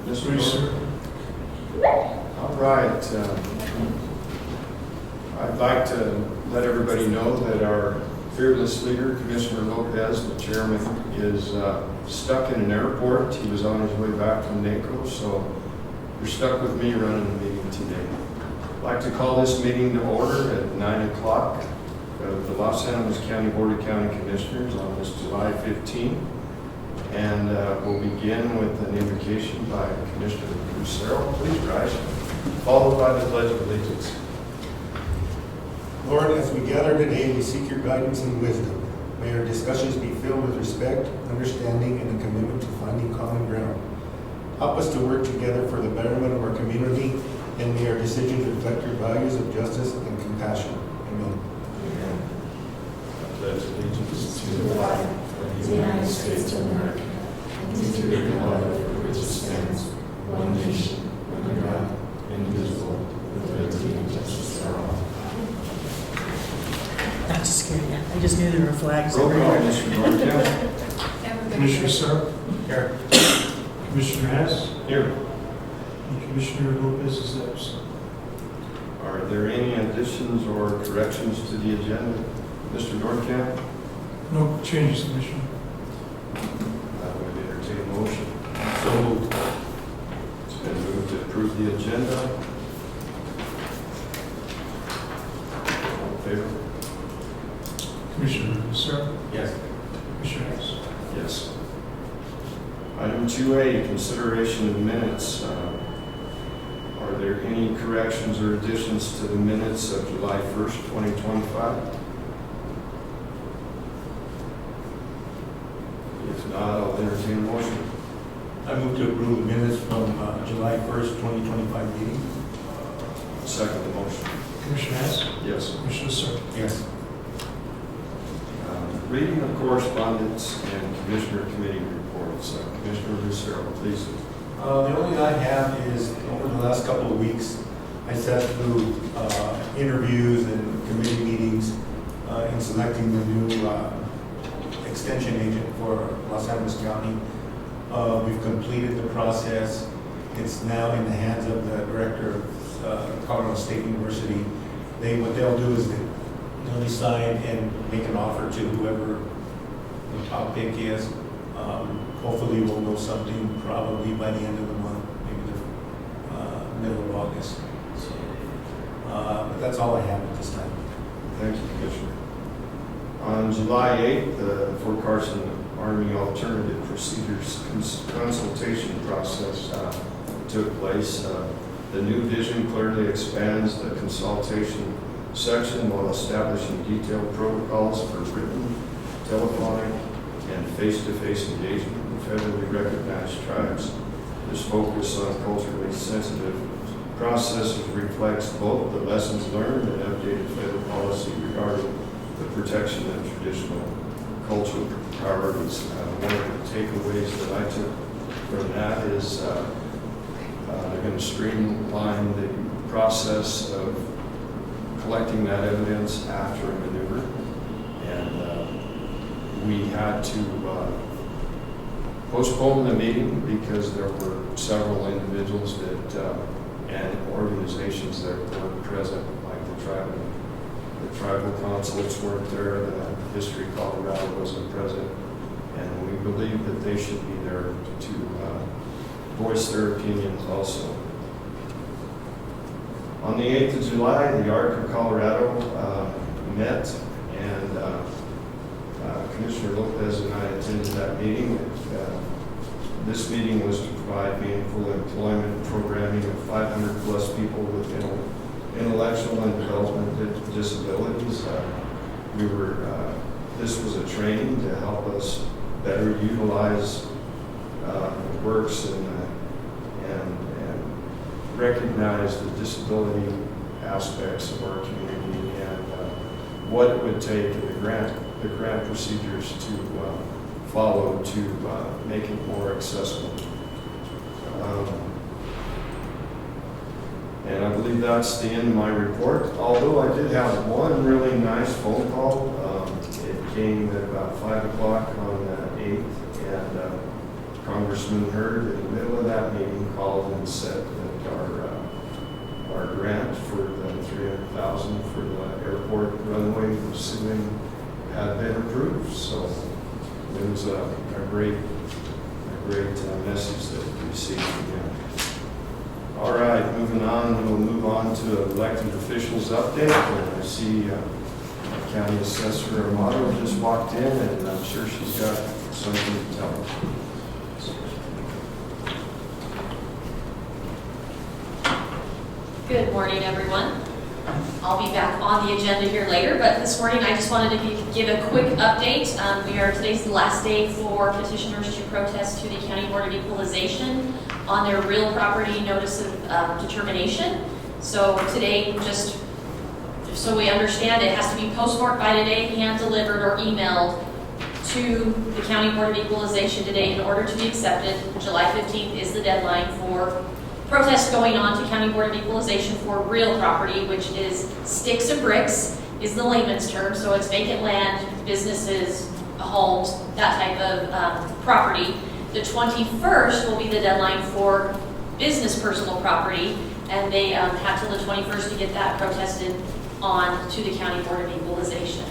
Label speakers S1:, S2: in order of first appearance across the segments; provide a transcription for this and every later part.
S1: Mr. Sir. All right. I'd like to let everybody know that our fearless leader, Commissioner Lopez, the chairman, is stuck in an airport. He was on his way back from NACO, so you're stuck with me running the meeting today. I'd like to call this meeting to order at 9 o'clock of the Los Animas County Board of County Commissioners on this July 15. And we'll begin with an invocation by Commissioner Lucero. Please rise, followed by the Pledge of Allegiance.
S2: Lord, as we gather today, we seek your guidance and wisdom. May our discussions be filled with respect, understanding, and a commitment to finding common ground. Help us to work together for the betterment of our community, and may our decisions reflect your values of justice and compassion. Amen.
S1: Amen. I pledge allegiance to the flag of the United States of America and to the republic for which it stands, one nation, under God, indivisible, with liberty and justice for all.
S3: Not to scare you. I just knew there were flags
S1: Roll call,
S3: everywhere.
S1: Mr. Norton.
S4: Commissioner Sir,
S1: Here.
S4: Commissioner Hess,
S1: Here.
S4: and Commissioner Lopez is absent.
S1: Are there any additions or corrections to the agenda? Mr. Nordkamp?
S4: No changes, Commissioner.
S1: I would entertain a motion. So moved. It's been moved to approve the agenda. All in favor?
S4: Commissioner Sir,
S1: Yes.
S4: Commissioner Hess.
S1: Yes. Item 2A, consideration of minutes. Are there any corrections or additions to the minutes of July 1st, 2025? If not, I'll entertain a motion.
S2: I move to approve the minutes from July 1st, 2025 meeting.
S1: Second the motion.
S4: Commissioner Hess,
S1: Yes.
S4: Commissioner Sir.
S2: Yes.
S1: Reading of correspondence and commissioner committee reports. Commissioner Lucero, please.
S2: The only thing I have is, over the last couple of weeks, I sat through interviews and committee meetings in selecting the new extension agent for Los Angeles County. We've completed the process. It's now in the hands of the director of Colorado State University. What they'll do is they'll decide and make an offer to whoever the top pick is. Hopefully we'll know something probably by the end of the month, maybe the middle of August. So, but that's all I have at this time.
S1: Thank you, Commissioner. On July 8th, the Fort Carson Army Alternative Procedures consultation process took place. The new vision clearly expands the consultation section while establishing detailed protocols for written, telephonic, and face-to-face engagement with federally recognized tribes. This focus on culturally sensitive processes reflects both the lessons learned and updated federal policy regarding the protection of traditional cultural priorities. One of the takeaways that I took from that is they're going to streamline the process of collecting that evidence after a maneuver. And we had to postpone the meeting because there were several individuals that and organizations that weren't present, like the tribal consuls weren't there, the History Colorado wasn't present, and we believe that they should be there to voice their opinions also. On the 8th of July, the ARC of Colorado met, and Commissioner Lopez and I attended that meeting. This meeting was to provide meaningful employment programming of 500 plus people with intellectual and developmental disabilities. This was a training to help us better utilize works and recognize the disability aspects of our community and what it would take in the grant procedures to follow to make it more accessible. And I believe that's the end of my report, although I did have one really nice phone call. It came at about 5 o'clock on the 8th, and Congressman Hurd, in the middle of that meeting, called called and said that our grant for the $300,000 for the airport runway ceiling had been approved. So it was a great message that we received from him. All right, moving on, we'll move on to elected officials update. And I see County Assessor Amato just walked in, and I'm sure she's got something to tell us.
S5: Good morning, everyone. I'll be back on the agenda here later, but this morning I just wanted to give a quick update. Today's the last day for petitioners to protest to the County Board of Equalization on their real property notice of determination. So today, just so we understand, it has to be postmarked by today, hand-delivered or emailed to the County Board of Equalization today in order to be accepted. July 15th is the deadline for protests going on to County Board of Equalization for real property, which is sticks and bricks, is the layman's term. So it's vacant land, businesses, homes, that type of property. The 21st will be the deadline for business personal property, and they have till the 21st to get that protested on to the County Board of Equalization.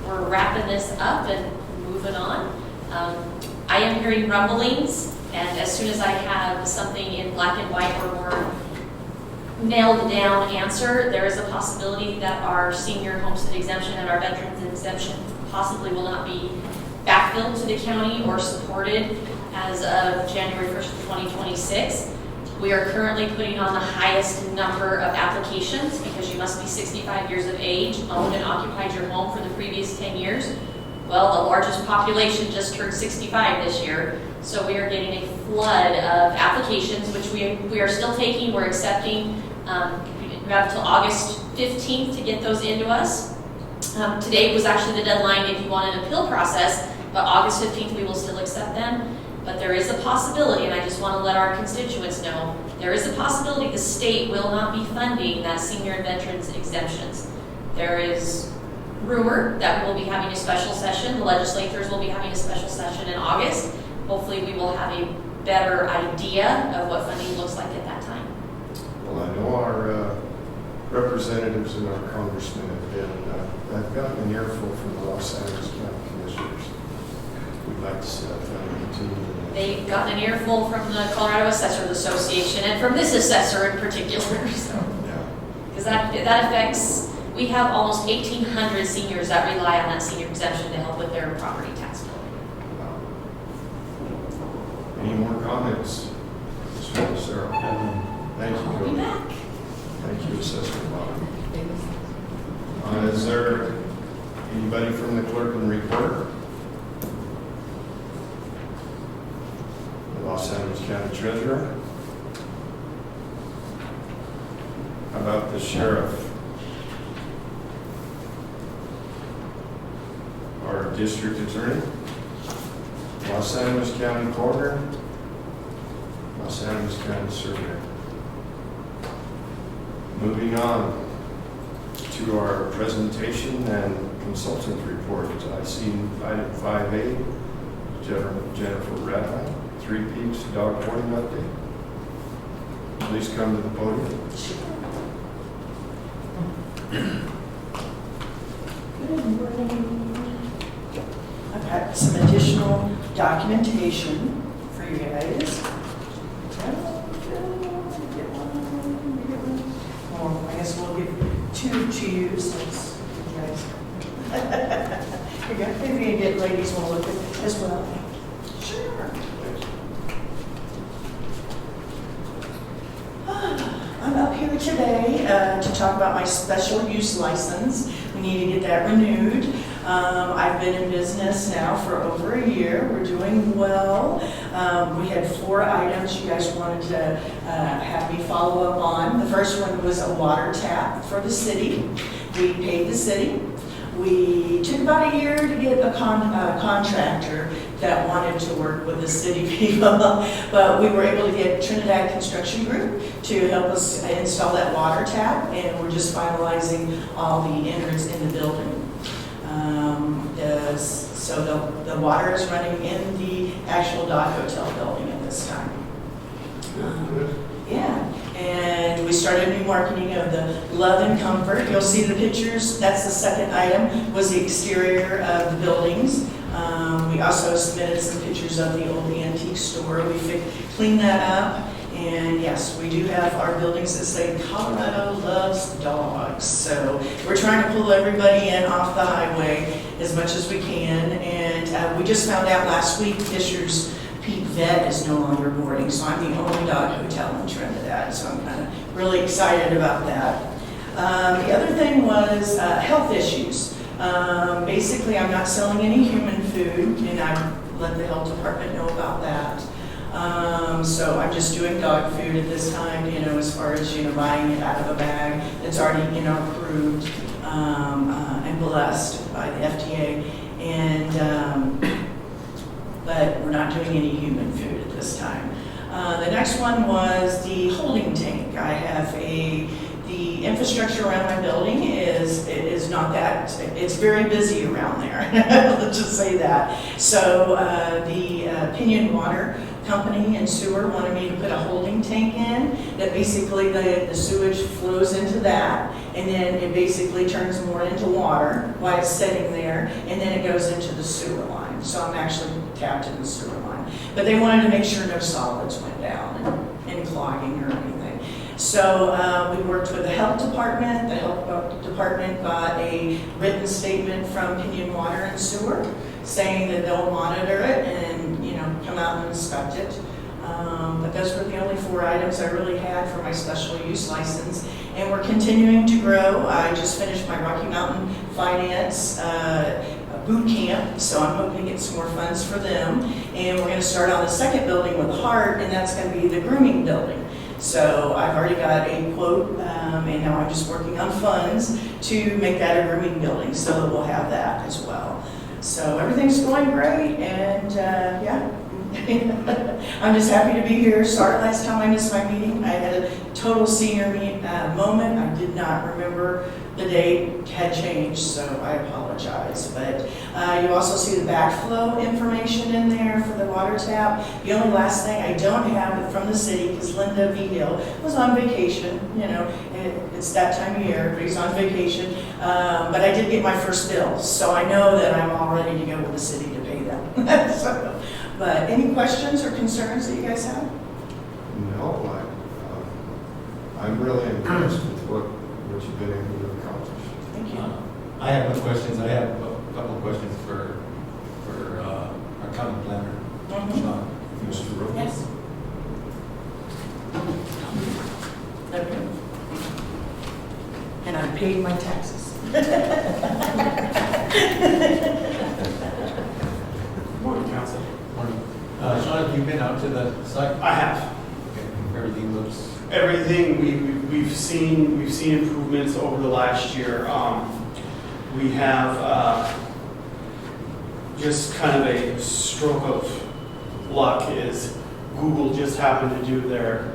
S5: We're wrapping this up and moving on. I am hearing rumblings, and as soon as I have something in black and white or more nailed down answer, there is a possibility that our senior homestead exemption and our veterans exemption possibly will not be backfilled to the county or supported as of January 1st of 2026. We are currently putting on the highest number of applications because you must be 65 years of age, owned and occupied your home for the previous 10 years. Well, the largest population just turned 65 this year, so we are getting a flood of applications, which we are still taking, we're accepting. We have until August 15th to get those into us. Today was actually the deadline if you want an appeal process, but August 15th we will still accept them. But there is a possibility, and I just want to let our constituents know, there is a possibility the state will not be funding that senior and veterans exemptions. There is rumor that we will be having a special session. The legislators will be having a special session in August. Hopefully we will have a better idea of what funding looks like at that time.
S1: Well, I know our representatives and our congressmen have gotten an earful from the Los Angeles County Commissioners. We'd like to see that funding continue.
S5: They've gotten an earful from the Colorado Assessors Association and from this assessor in particular. So,
S1: Yeah.
S5: because that affects, we have almost 1,800 seniors that rely on that senior exemption to help with their property tax bill.
S1: Wow. Any more comments? Mr. Sarah? Thank you,
S5: I'll be
S1: Cody.
S5: back.
S1: Thank you, Assessor Bob. Is there anybody from the clerk and recorder? The Los Angeles County Treasurer? How about the sheriff? Our district attorney? Los Angeles County Coroner? Los Angeles County Surveyor? Moving on to our presentation and consultant report. I see item 5A, Jennifer Radley, 3 Peaks Dog Boarding Update. Please come to the podium.
S3: Good morning. I've got some additional documentation for you guys. Well, I guess we'll give 2 to you since you guys. Here you go. Maybe you get ladies want to look at it as well. Sure. I'm up here today to talk about my special use license. We need to get that renewed. I've been in business now for over a year. We're doing well. We had 4 items you guys wanted to have me follow up on. The first one was a water tap for the city. We paid the city. We took about a year to get a contractor that wanted to work with the city people, but we were able to get Trinidad Construction Group to help us install that water tap, and we're just finalizing all the innards in the building. So the water is running in the actual Dock Hotel building at this time. started new marketing of the Love and Comfort. You'll see the pictures. That's the second item, was the exterior of the buildings. We also submitted some pictures of the old antique store. We cleaned that up. And yes, we do have our buildings that say Colorado loves dogs. So we're trying to pull everybody in off the highway as much as we can. And we just found out last week Fisher's Peak Vet is no longer boarding. So I'm the only dog hotel in Trinidad. So I'm kind of really excited about that. The other thing was health issues. Basically, I'm not selling any human food, and I've let the health department know about that. So I'm just doing dog food at this time, as far as, buying it out of a bag that's already, approved and blessed by the FDA. But we're not doing any human food at this time. The next one was the holding tank. I have the infrastructure around my building is not that, it's very busy around there. Let's just say that. So the Pinion Water Company and Sewer wanted me to put a holding tank in that basically the sewage flows into that, and then it basically turns more into water while it's sitting there, and then it goes into the sewer line. So I'm actually tapped in the sewer line. But they wanted to make sure no solids went down and clogging or anything. So we worked with the health department. The health department got a written statement from Pinion Water and Sewer saying that they'll monitor it and come out and inspect it. But those were the only 4 items I really had for my special use license. And we're continuing to grow. I just finished my Rocky Mountain Finance boot camp, so I'm hoping to get some more funds for them. And we're going to start on the second building with Heart, and that's going to be the grooming building. So I've already got a quote, and now I'm just working on funds to make that a grooming building, so that we'll have that as well. So everything's going great, and yeah. I'm just happy to be here. Sorry last time I missed my meeting. I had a total senior moment. I did not remember the date had changed, so I apologize. But you also see the backflow information in there for the water tap. The only last thing I don't have it from the city, because Linda V. Hill was on vacation. It's that time of year, everybody's on vacation. But I did get my first bill, so I know that I'm all ready to go with the city to pay them. But any questions or concerns that you guys have?
S1: No, I'm really impressed with what you've been able to accomplish.
S3: Thank you.
S2: I have no questions. I have a couple of questions for our county planner, Sean.
S1: Mr. Rhodes?
S3: Yes. Okay. And I paid my taxes.
S6: Morning, Council.
S2: Morning. Sean, have you been out to the site?
S6: I have.
S2: Okay. Everything looks...
S6: Everything we've seen improvements over the last year. We have just kind of a stroke of luck is Google just happened to do their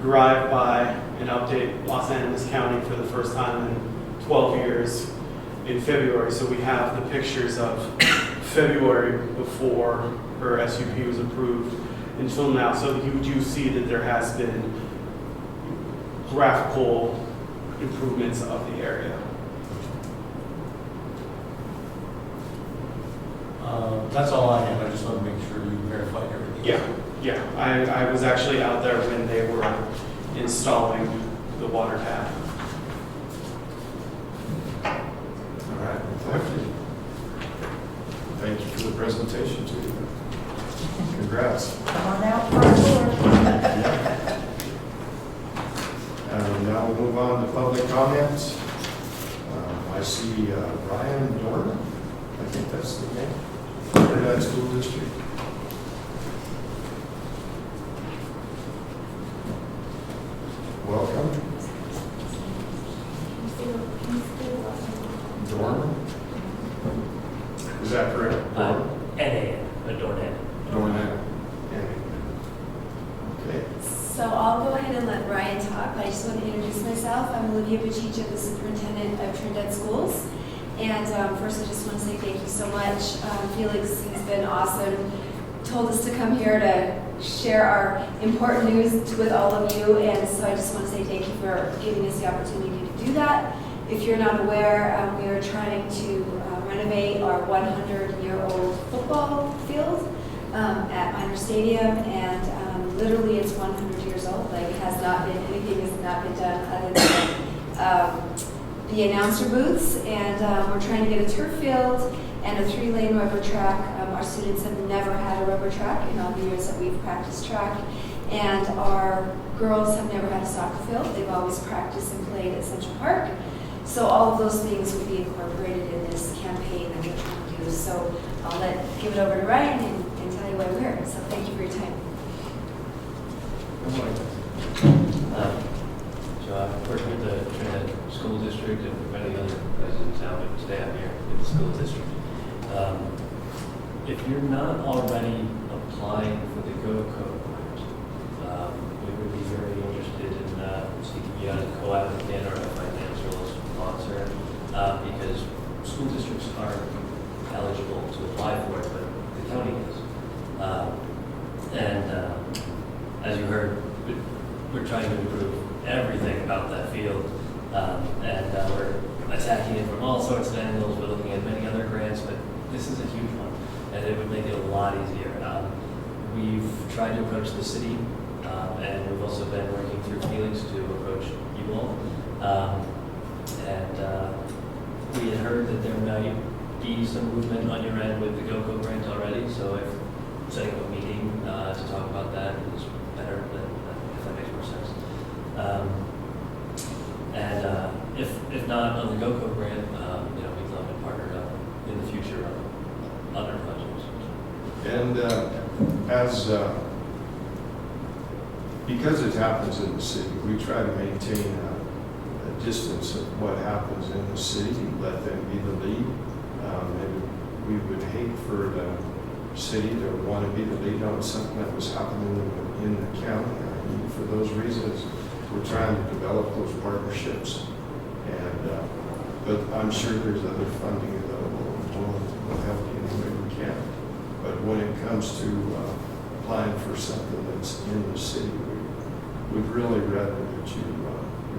S6: drive-by and update Los Animas County for the first time in 12 years in February. So we have the pictures of February before her SUP was approved until now. So you do see that there has been graphical improvements of the area.
S2: That's all I have. I just want to make sure you verified everything.
S6: Yeah. I was actually out there when they were installing the water tap.
S1: All right, thank you. Thank you for the presentation, too. Congrats.
S3: Come on out for a tour.
S1: Now we'll move on to public comments. I see Ryan Dorn. I think that's the name. Trinidad School District. Welcome. Dorn. Is that correct?
S7: Dornet.
S1: Dorn. Okay.
S8: So I'll go ahead and let Ryan talk, but I just want to introduce myself. I'm Olivia Bajicha, the superintendent of Trinidad Schools. And first, I just want to say thank you so much. Felix has been awesome. Told us to come here to share our important news with all of you. And so I just want to say thank you for giving us the opportunity to do that. If you're not aware, we are trying to renovate our 100-year-old football field at Minor Stadium, and literally it's 100 years old. Like, anything has not been done other than the announcer booths, and we're trying to get a turf field and a 3-lane rubber track. Our students have never had a rubber track in all the years that we've practiced track, and our girls have never had a soccer field. They've always practiced and played at Central Park. So all of those things would be incorporated in this campaign that we're trying to do. So I'll give it over to Ryan and tell you why we're here. So thank you for your time.
S7: Good morning. So I work with the Trinidad School District and many other places in town, but today I'm here with the school district. If you're not already applying for the GoCo grant, we would be very interested in seeking you out as a co-applicant or a financial sponsor, because school districts aren't eligible to apply for it, but the county is. As you heard, we're trying to improve everything about that field, and we're attacking it from all sorts of angles. We're looking at many other grants, but this is a huge one, and it would make it a lot easier. We've tried to approach the city, and we've also been working through Felix to approach you all. We had heard that there might be some movement on your end with the GoCo grant already, so if setting up a meeting to talk about that is better, then if that makes more sense. If not on the GoCo grant, we'd love to partner up in the future on other projects.
S1: And because it happens in the city, we try to maintain a distance of what happens in the city, let them be the lead. And we would hate for the city to want to be the lead on something that was happening in the county. For those reasons, we're trying to develop those partnerships. But I'm sure there's other funding available. We'll help you any way we can. But when it comes to applying for something that's in the city, we'd really rather that you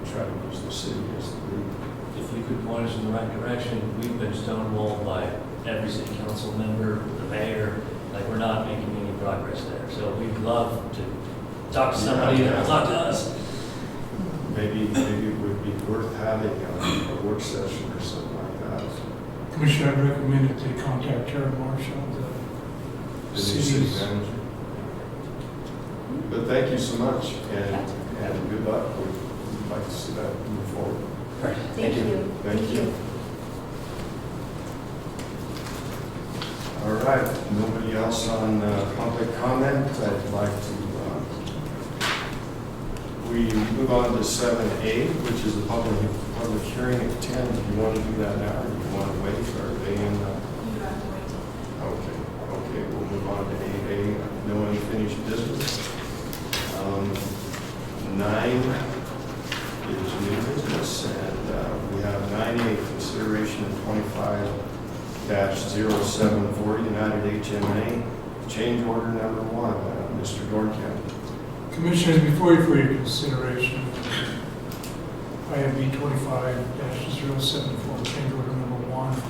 S1: try to use the city as the lead.
S7: If you could point us in the right direction, we've been stonewalled by every city council member, the mayor, like we're not making any progress there. So we'd love to talk to somebody that will talk to us.
S1: Maybe it would be worth having a work session or something like that.
S4: Commissioner, I recommend that they contact Tara Marshall,
S1: The
S4: the
S1: new city
S4: city's.
S1: manager. But thank you so much, and good luck. We'd like to see that move forward.
S7: Right.
S8: Thank you.
S1: Thank you. All right, nobody else on public comment? I'd like to, we move on to 7A, which is a public hearing at 10. Do you want to do that now, or do you want to wait? Or are they in? Okay, we'll move on to 8A, no unfinished business. 9 is new business, and we have 9A, consideration of 25-0740 United HMA, change order number 1. Mr. Dornkamp.
S4: Commissioners, before you for your consideration, IMB 25-074, change order number 1.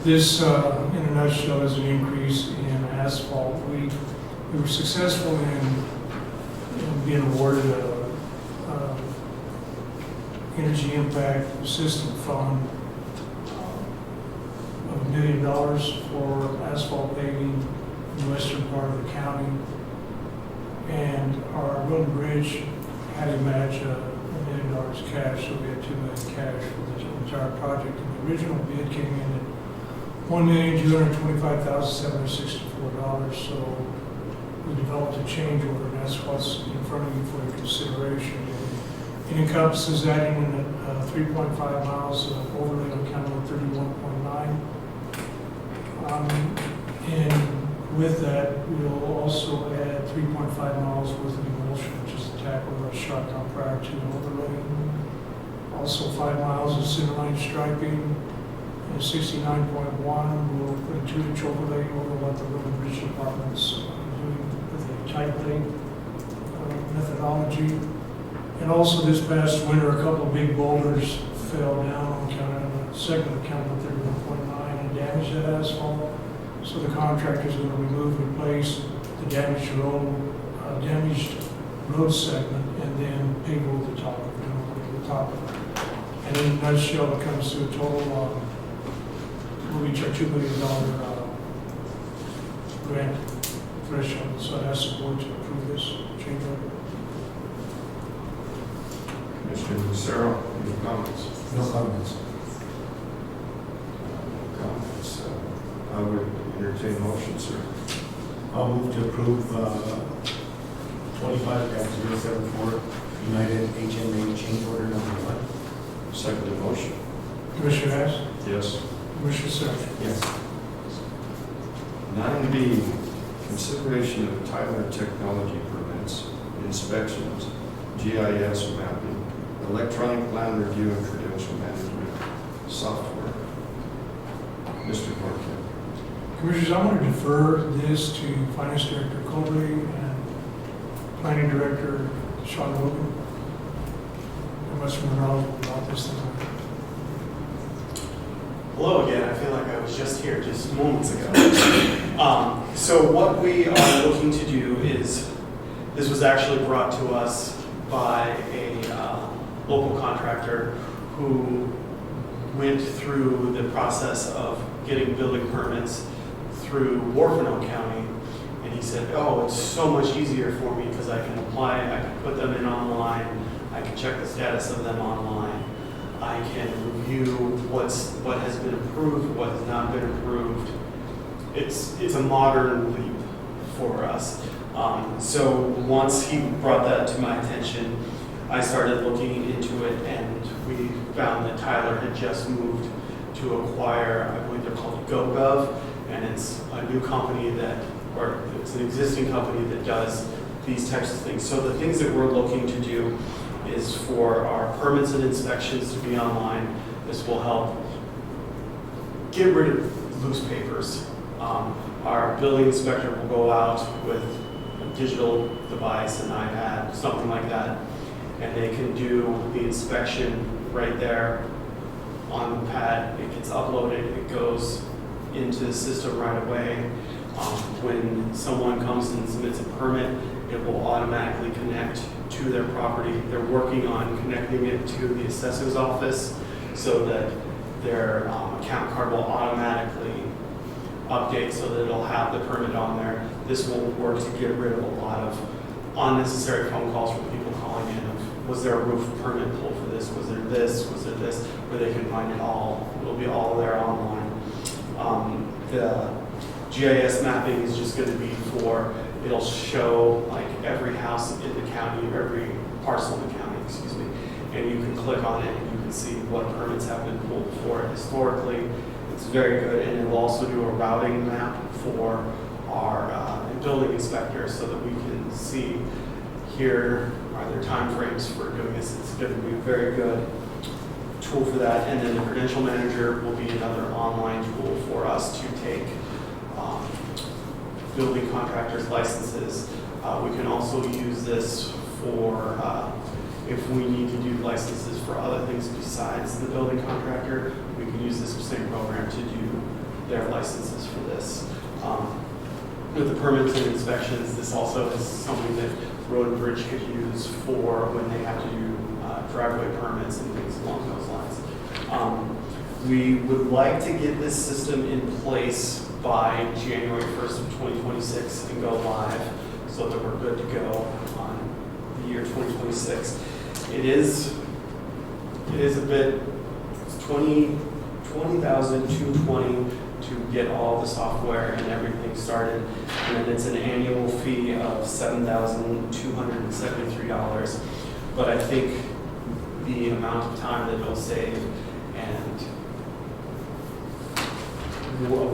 S4: This, in a nutshell, is an increase in asphalt. We were successful in being awarded a energy impact assistance fund of $1 million for asphalt paving in the western part of the county. And our road and bridge had to match $1 million cash, so we had $2 million cash for the entire project. And the original bid came in at $1,225,764. So we developed a change order, and that's what's in front of you for your consideration. It encompasses adding in 3.5 miles of overlay on County Road 31.9. And with that, we'll also add 3.5 miles worth of emulsion, which is the tackle that was shot down prior to the overlay. Also 5 miles of centerline striping, and 69.1, we'll put a 2-inch overlay over what the road and bridge department's doing with a type thing, methodology. And also this past winter, a couple of big boulders fell down on County, on the segment of County 31.9 and damaged that asphalt. So the contractor's going to remove and replace the damaged road segment and then pave over the top of it. And in a nutshell, it comes to a total, we'll reach our $2 million grant threshold. So I ask the board to approve this change order.
S1: Commissioner Lucero, any comments?
S2: No comments.
S1: No comments. I would entertain motion, sir.
S2: I'll move to approve 25-074 United HMA change order number 1.
S1: Second motion.
S4: Commissioner Hess,
S1: Yes.
S4: Commissioner Search.
S2: Yes.
S1: 9B, consideration of Tyler technology permits, inspections, GIS mapping, electronic land review and credential management software. Mr. Marquez.
S4: Commissioners, I'm going to defer this to Finance Director Colby and Planning Director Sean Logan. They're much more knowledgeable about this than I am.
S6: Hello again, I feel like I was just here just moments ago. So what we are looking to do is, this was actually brought to us by a local contractor who went through the process of getting building permits through Warfano County, and he said, oh, it's so much easier for me because I can apply, I can put them in online, I can check the status of them online, I can review what has been approved, what has not been approved. It's a modern leap for us. So once he brought that to my attention, I started looking into it, and we found that Tyler had just moved to acquire, I believe they're called GoGov, and it's a new company or it's an existing company that does these types of things. So the things that we're looking to do is for our permits and inspections to be online. This will help get rid of loose papers. Our building inspector will go out with a digital device, an iPad, something like that, and they can do the inspection right there on the pad. It gets uploaded, it goes into the system right away. When someone comes and submits a permit, it will automatically connect to their property. They're working on connecting it to the assessor's office so that their account card will automatically update so that it'll have the permit on there. This will work to get rid of a lot of unnecessary phone calls from people calling in of, was there a roof permit pulled for this? Was there this? Was there this? Where they can find it all. It'll be all there online. The GIS mapping is just going to be for, it'll show like every house in the county, every parcel in the county, excuse me, and you can click on it and you can see what permits have been pulled for it historically. It's very good, and it will also do a routing map for our building inspectors so that we can see here are there time frames for doing this. It's going to be a very good tool for that. And then the credential manager will be another online tool for us to take building contractors' licenses. We can also use this for if we need to do licenses for other things besides the building contractor, we can use this same program to do their licenses for this. With the permits and inspections, this also is something that Road and Bridge could use for when they have to do driveway permits and things along those lines. We would like to get this system in place by January 1st of 2026 and go live so that we're good to go on the year 2026. It is a bit, it's $20,220 to get all the software and everything started, and then it's an annual fee of $7,273. But I think the amount of time that it'll save and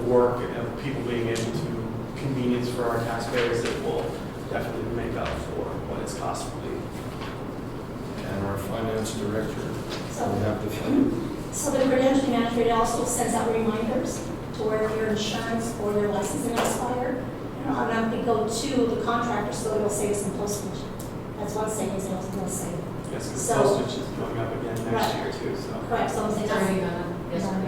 S6: work of people being able to convenience for our taxpayers, it will definitely make up for what it's cost will be.
S1: And our finance director,
S9: So,
S1: we have to find.
S9: so the credentialing manager, it also sends out reminders to where their insurance or their licensing expire. And automatically go to the contractor, so it'll save us some postage. That's one savings it'll save.
S6: Yes, because
S9: So-
S6: postage is going up again next year too, so.
S9: Correct, so I'm saying that's.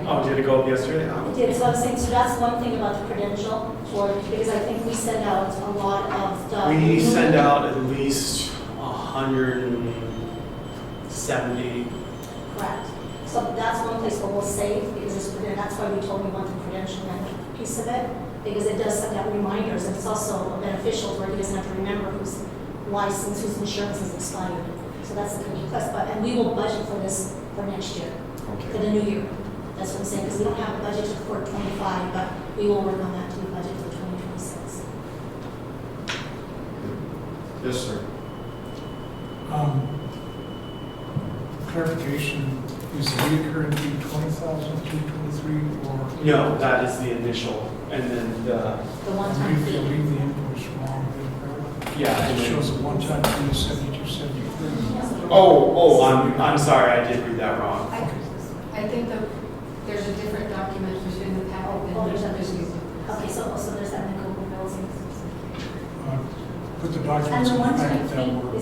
S6: Oh, did it go up yesterday?
S9: It did, so I'm saying, so that's one thing about the credential, because I think we send out a lot of the.
S6: We send out at least 170.
S9: Correct. So that's one place where we'll save, because it's, and that's why we told we want the credential piece of it, because it does send out reminders, and it's also beneficial where he doesn't have to remember whose license, whose insurance is expired. So that's the plus, but, and we will budget for this for next year, for
S1: Okay.
S9: the new year. That's what I'm saying, because we don't have a budget for 25, but we will work on that to budget for 2026.
S1: Yes, sir.
S4: Clarification, is the recurring fee 20,223 or?
S6: No, that is the initial, and then
S9: The one-time
S4: Read
S9: fee.
S4: the invoice wrong.
S6: yeah, and
S4: It
S6: then,
S4: shows a one-time fee of 7273.
S6: I'm sorry, I did read that wrong.
S10: I think there's a different document between the packet and
S9: Oh, there's
S10: the
S9: a-
S10: business.
S9: Okay, so there's that in the Google bills.
S4: Put the
S9: And
S4: documents
S9: the
S4: in the
S9: one-time
S4: packet that
S9: fee
S4: were.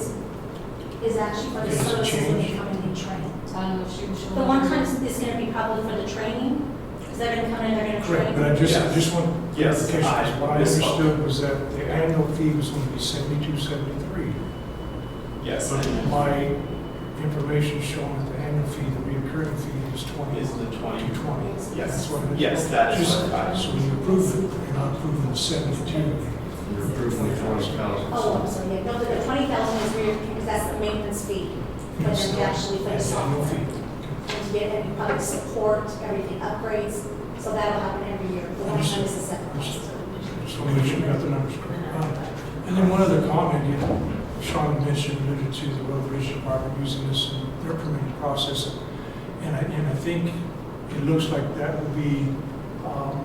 S9: is actually for the
S4: Is it
S9: services when
S4: changed?
S9: they come in and train.
S10: So I don't know if she was.
S9: The one-time is going to be probably for the training, because they're going to come in, they're going to train.
S4: Correct, but I
S6: Yes.
S4: just want
S6: Yes,
S4: clarification,
S6: I
S4: because what I
S6: misspoke.
S4: understood was that the annual fee was going to be 7273.
S6: Yes,
S4: But
S6: and
S4: my information showing that the annual fee, the recurring fee is 20.
S6: is the 20.
S4: 220.
S6: Yes.
S4: That's what it is.
S6: Yes, that is
S4: Just-
S6: what I-
S4: So when you approve it, you're not approving the 72.
S1: You're approving the 20,000.
S9: Oh, I'm sorry, yeah, no, the 20,000 is because that's the maintenance fee, but then we actually for the
S4: That's the annual
S9: software.
S4: fee.
S9: And to get any public support, everything upgrades, so that'll happen every year. The one time is a separate cost.
S4: Just want to make sure we got the numbers correct. And then one other comment, Sean mentioned, alluded to the road bridge department using this in their permitting process. And I think it looks like that will be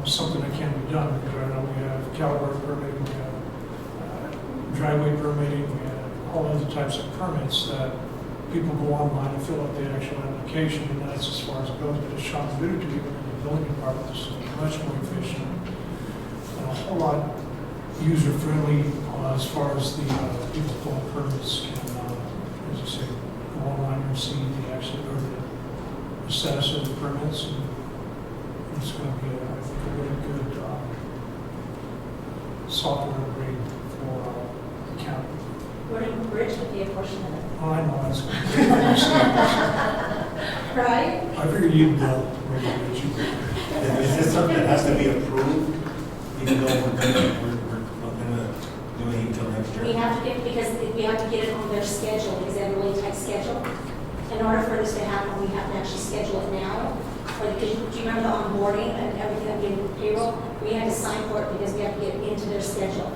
S4: something that can be done, because right now we have caliber permitting, we have driveway permitting, we have all other types of permits that people go online and fill out the actual application, and that's as far as it goes. But as Sean alluded to, even in the building department, this is much more efficient and a whole lot user-friendly as far as the people pulling permits can, as you say, go online and see the actual, or the status of the permits. And it's going to be, I think, a really good software upgrade for the county.
S9: Road bridge would be a portion of it.
S4: Oh, I know, that's good.
S9: Right?
S4: I figured you'd know.
S2: Is this something that has to be approved, even though we're not gonna do it until next
S9: We
S2: year?
S9: have to get, because we have to get it on their schedule, because they have a really tight schedule. In order for this to happen, we have to actually schedule it now. Or, because, do you remember the onboarding and everything that we did with payroll? We had to sign for it because we have to get into their schedule.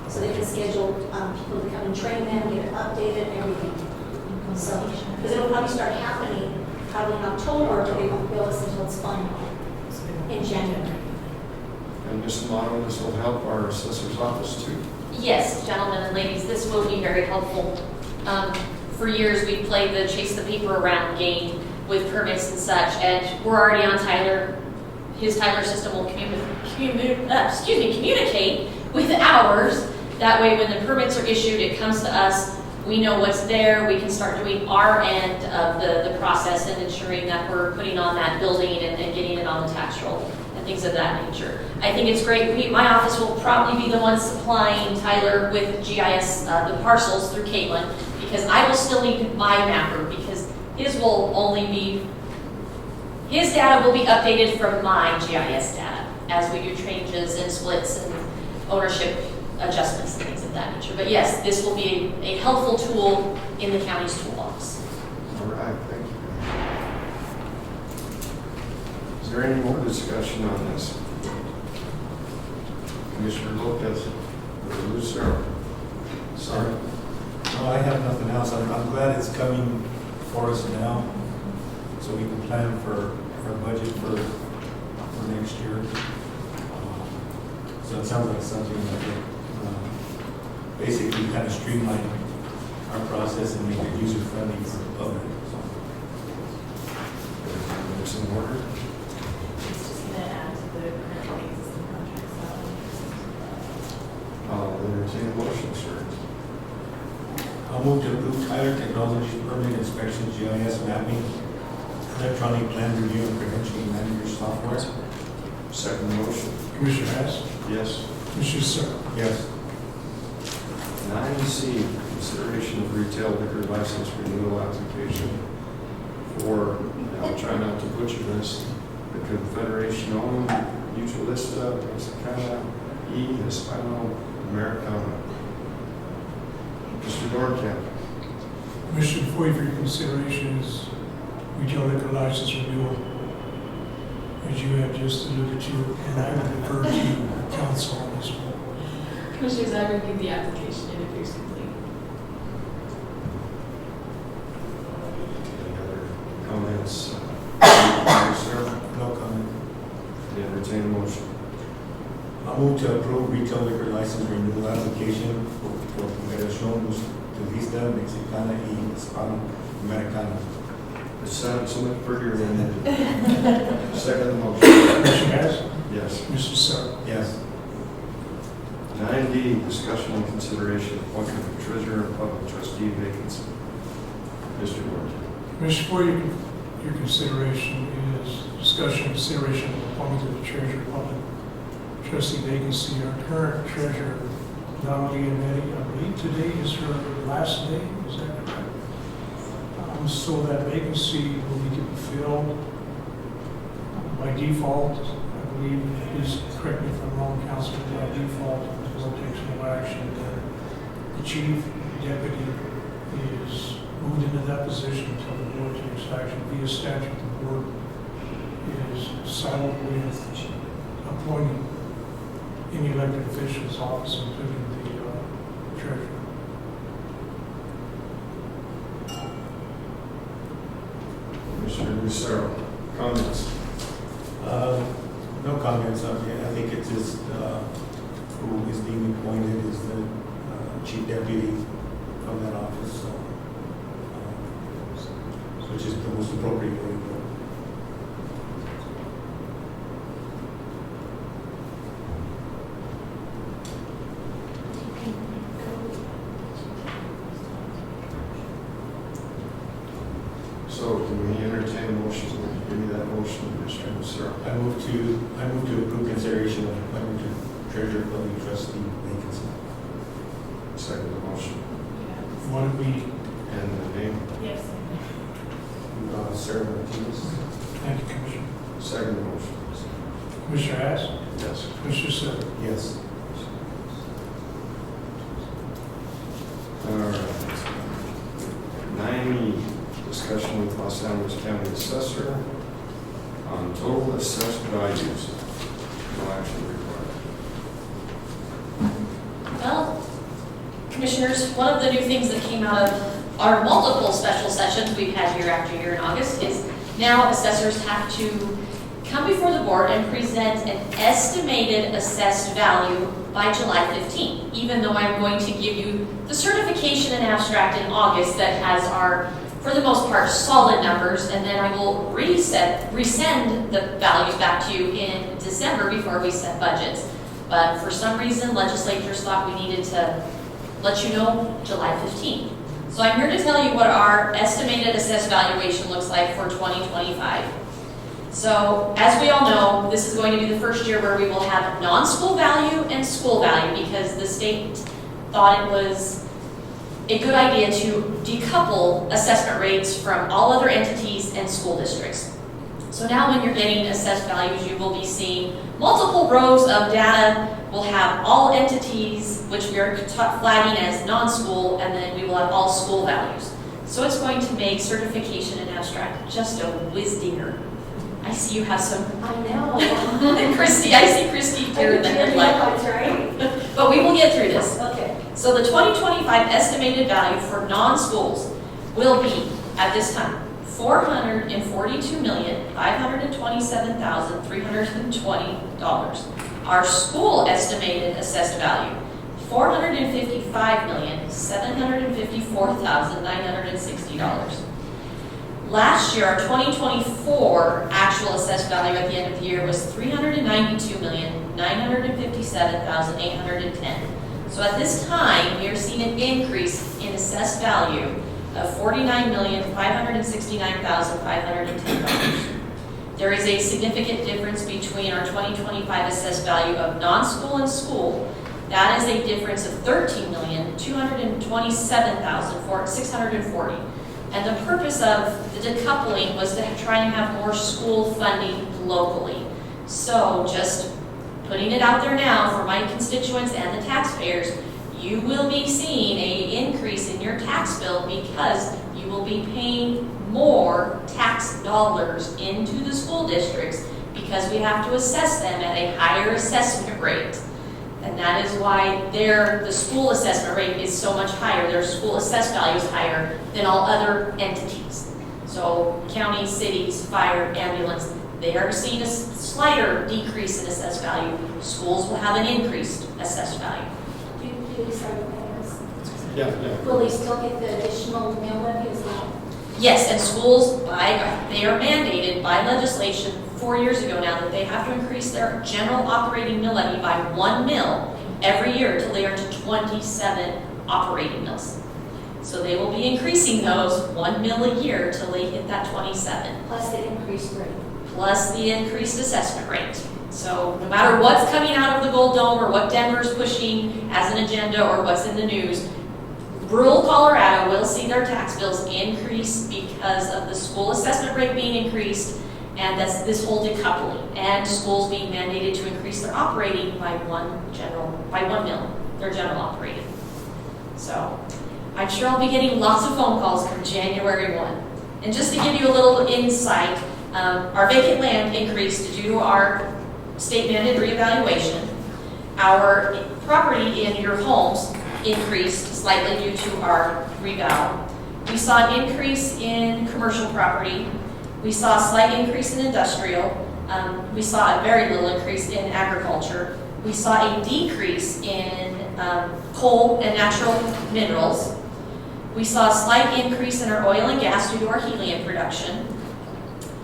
S9: So they can schedule people to come and train them, get it updated, everything. So, because it'll probably start happening probably in October, but they won't bill us until it's final in January.
S1: And Mr. Mono, this will help our assessor's office too.
S5: Yes, gentlemen and ladies, this will be very helpful. For years, we've played the chase the paper around game with permits and such, and we're already on Tyler. His Tyler system will communicate with ours. That way, when the permits are issued, it comes to us. We know what's there. We can start doing our end of the process and ensuring that we're putting on that building and getting it on the tax roll and things of that nature. I think it's great. My office will probably be the one supplying Tyler with GIS, the parcels through Caitlin, because I will still need my mapper, because his data will be updated from my GIS data as we do changes and splits and ownership adjustments and things of that nature. But yes, this will be a helpful tool in the county's toolbox.
S1: All right, thank you. Is there any more discussion on this? Commissioner Lopez, or Lucero? Sorry.
S2: No, I have nothing else. I'm glad it's coming for us now, so we can plan for our budget for next year. So it sounds like something that will basically kind of streamline our process and make it user-friendly for the public.
S1: It's in order.
S3: It's just going to add to the current existing contract.
S1: motion, sir.
S2: I'll move to approve Tyler Technologies permanent inspection GIS mapping, electronic plan review and credentialing manager software.
S1: Second motion.
S4: Commissioner Hess,
S1: Yes.
S4: Commissioner Searle.
S2: Yes.
S1: 9C, consideration of retail liquor license renewal application for, I'll try not to butcher this, the Confederación Mutualista Mexicana y Hispano-Americana. Mr. Dorncamp.
S4: Commissioner, before you for your consideration is retail liquor license renewal. As you have just alluded to, and I would refer to council on this one.
S5: Commissioners, I reviewed the application, it appears complete.
S1: Any other comments? Sir,
S2: No comment.
S1: entertain a motion.
S2: I'll move to approve retail liquor license renewal application for Confederación Mutualista Mexicana y Hispano-Americana.
S1: It sounds so much prettier than it. Second motion.
S4: Commissioner Hess,
S1: Yes.
S4: Commissioner Searle.
S2: Yes.
S1: 9D, discussion and consideration appointment of treasurer and public trustee vacancy. Mr. Dorncamp.
S4: Commissioner, for your consideration is discussion and consideration of appointment of the treasurer public trustee vacancy. Our current treasurer, Donnelly Eddie, I believe today is her last day, is that correct? So that vacancy will be filled by default. I believe it is, correct me if I'm wrong, council, by default, the board takes no action. The chief deputy is moved into that position until the board takes action. Via statute, the board is silent with appointing any elected official's office, including the treasurer.
S1: Commissioner Lucero, comments?
S2: No comments. I think it's just who is being appointed is the chief deputy from that office, so which is the most appropriate way to go.
S1: So can we entertain a motion? Give me that motion, Commissioner Lucero.
S2: I move to approve consideration of appointment to treasurer public trustee vacancy.
S1: Second motion.
S4: Want to be,
S1: And the name?
S5: Yes.
S2: Sarah Martinez.
S4: thank you, Commissioner.
S1: Second motion.
S4: Commissioner Hess,
S1: Yes.
S4: Commissioner Searle.
S2: Yes.
S1: All right. 9E, discussion with Los Angeles County Assessor on total assessed values. No action required.
S5: Well, Commissioners, one of the new things that came out of our multiple special sessions we've had year after year in August is now assessors have to come before the board and present an estimated assessed value by July 15th, even though I'm going to give you the certification and abstract in August that has our, for the most part, solid numbers, and then I will resend the values back to you in December before we set budgets. But for some reason, legislators thought we needed to let you know July 15th. So I'm here to tell you what our estimated assessed valuation looks like for 2025. So as we all know, this is going to be the first year where we will have non-school value and school value because the state thought it was a good idea to decouple assessment rates from all other entities and school districts. So now when you're getting assessed values, you will be seeing multiple rows of data. We'll have all entities, which we are flagging as non-school, and then we will have all school values. So it's going to make certification and abstract just a whiz-dinger. I see you have some,
S9: I know.
S5: Christy, I see Christy here in the headlight.
S9: Right?
S5: But we will get through this.
S9: Okay.
S5: So the 2025 estimated value for non-schools will be, at this time, $442,527,320. Our school estimated assessed value, $455,754,960. Last year, our 2024 actual assessed value at the end of the year was $392,957,810. So at this time, we are seeing an increase in assessed value of $49,569,510. There is a significant difference between our 2025 assessed value of non-school and school. That is a difference of $13,227,640. And the purpose of the decoupling was to try and have more school funding locally. So just putting it out there now for my constituents and the taxpayers, you will be seeing an increase in your tax bill because you will be paying more tax dollars into the school districts because we have to assess them at a higher assessment rate. And that is why the school assessment rate is so much higher. Their school assessed value is higher than all other entities. So counties, cities, fire, ambulance, they are seeing a slighter decrease in assessed value. Schools will have an increased assessed value.
S1: Yeah.
S9: Will they still get the additional mill levy as well?
S5: Yes, and schools, they are mandated by legislation 4 years ago now that they have to increase their general operating mill levy by 1 mill every year until they are to 27 operating mills. So they will be increasing those 1 mill a year till they hit that 27.
S9: Plus the increased rate.
S5: Plus the increased assessment rate. So no matter what's coming out of the Gold Dome or what Denver's pushing as an agenda or what's in the news, rural Colorado will see their tax bills increase because of the school assessment rate being increased and that's this whole decoupling and schools being mandated to increase their operating by 1 mill, their general operating. So I'm sure I'll be getting lots of phone calls from January 1. And just to give you a little insight, our vacant land increased due to our state mandated reevaluation. Our property in your homes increased slightly due to our reval. We saw an increase in commercial property. We saw a slight increase in industrial. We saw a very little increase in agriculture. We saw a decrease in coal and natural minerals. We saw a slight increase in our oil and gas due to our helium production.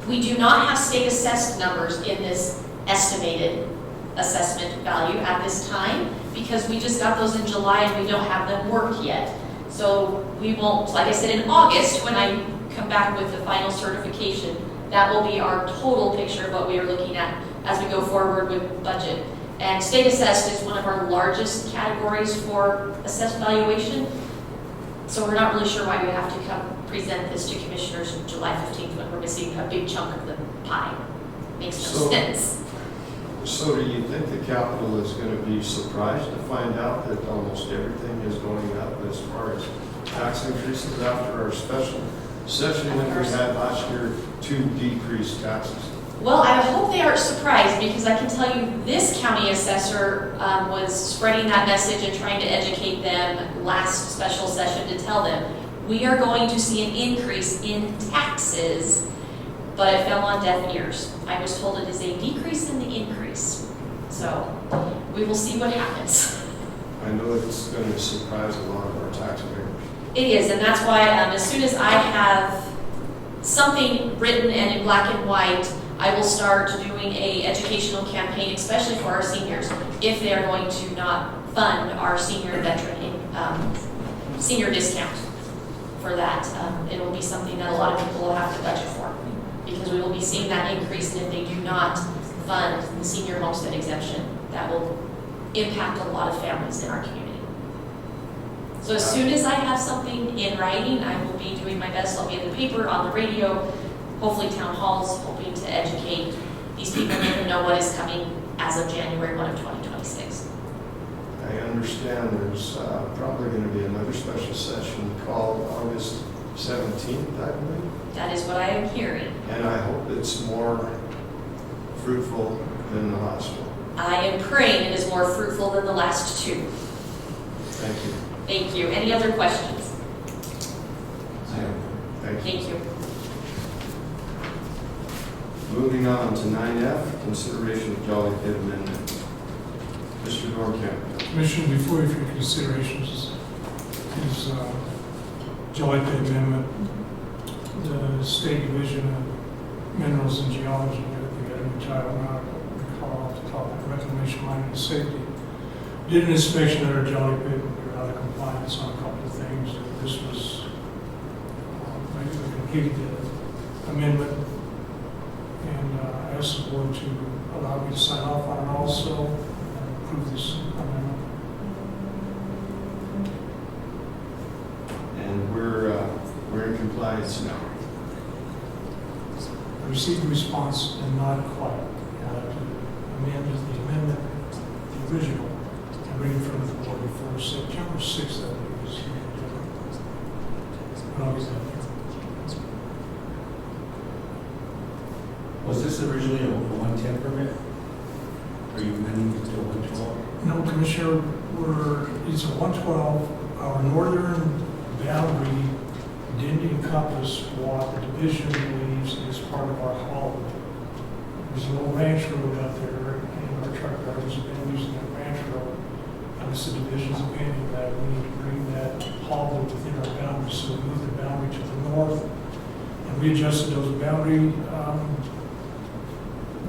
S5: We do not have state assessed numbers in this estimated assessment value at this time because we just got those in July and we don't have them worked yet. So we won't, like I said, in August when I come back with the final certification, that will be our total picture of what we are looking at as we go forward with budget. And state assessed is one of our largest categories for assessed valuation. So we're not really sure why we have to come present this to commissioners on July 15th when we're missing a big chunk of the pie. Makes no sense.
S1: So do you think the Capitol is going to be surprised to find out that almost everything is going up as far as tax increases after our special session that we had last year to decrease taxes?
S5: Well, I hope they aren't surprised because I can tell you this county assessor was spreading that message and trying to educate them last special session to tell them we are going to see an increase in taxes, but it fell on deaf ears. I was told it is a decrease in the increase. So we will see what happens.
S1: I know it's going to surprise a lot of our taxpayers.
S5: It is, and that's why as soon as I have something written and in black and white, I will start doing a educational campaign, especially for our seniors, if they are going to not fund our senior veteran senior discount for that. It will be something that a lot of people will have to budget for because we will be seeing that increase, and if they do not fund the senior homestead exemption, that will impact a lot of families in our community. So as soon as I have something in writing, I will be doing my best. I'll be in the paper, on the radio, hopefully town halls, hoping to educate these people and let them know what is coming as of January 1 of 2026.
S1: I understand there's probably going to be another special session called August 17th, I believe.
S5: That is what I am hearing.
S1: And I hope it's more fruitful than the last one.
S5: I am praying it is more fruitful than the last two.
S1: Thank you.
S5: Thank you. Any other questions?
S1: Thank you.
S5: Thank you.
S1: Moving on to 9F, consideration of Jolly Pit Amendment. Mr. Dorkamp.
S4: Commission, before you for your considerations is July Pit Amendment, the State Division of Minerals and Geology, they got a new title now, I recall off the top of Reclamation, Mining and Safety, Did an inspection at our Jolly Pit, and we were out of compliance on a couple of things. And this was, maybe we completed the amendment. And I asked the board to allow me to sign off on it also, and approve this amendment.
S1: And we're in compliance now.
S4: I received a response and not quite. I have to amend the amendment, the original, and bring it in front of the board before September 6th, I believe is. But I'll get that.
S2: Was this originally a 110 permit? Are you amending it to a 112?
S4: No, Commissioner, it's a 112. Our northern boundary didn't encompass what the division believes is part of our hall. There's an old ranch road out there, and our truck drivers have been using that ranch road. And it's the division's opinion that we need to bring that hall within our boundaries, so we moved the boundary to the north. And we adjusted those boundary,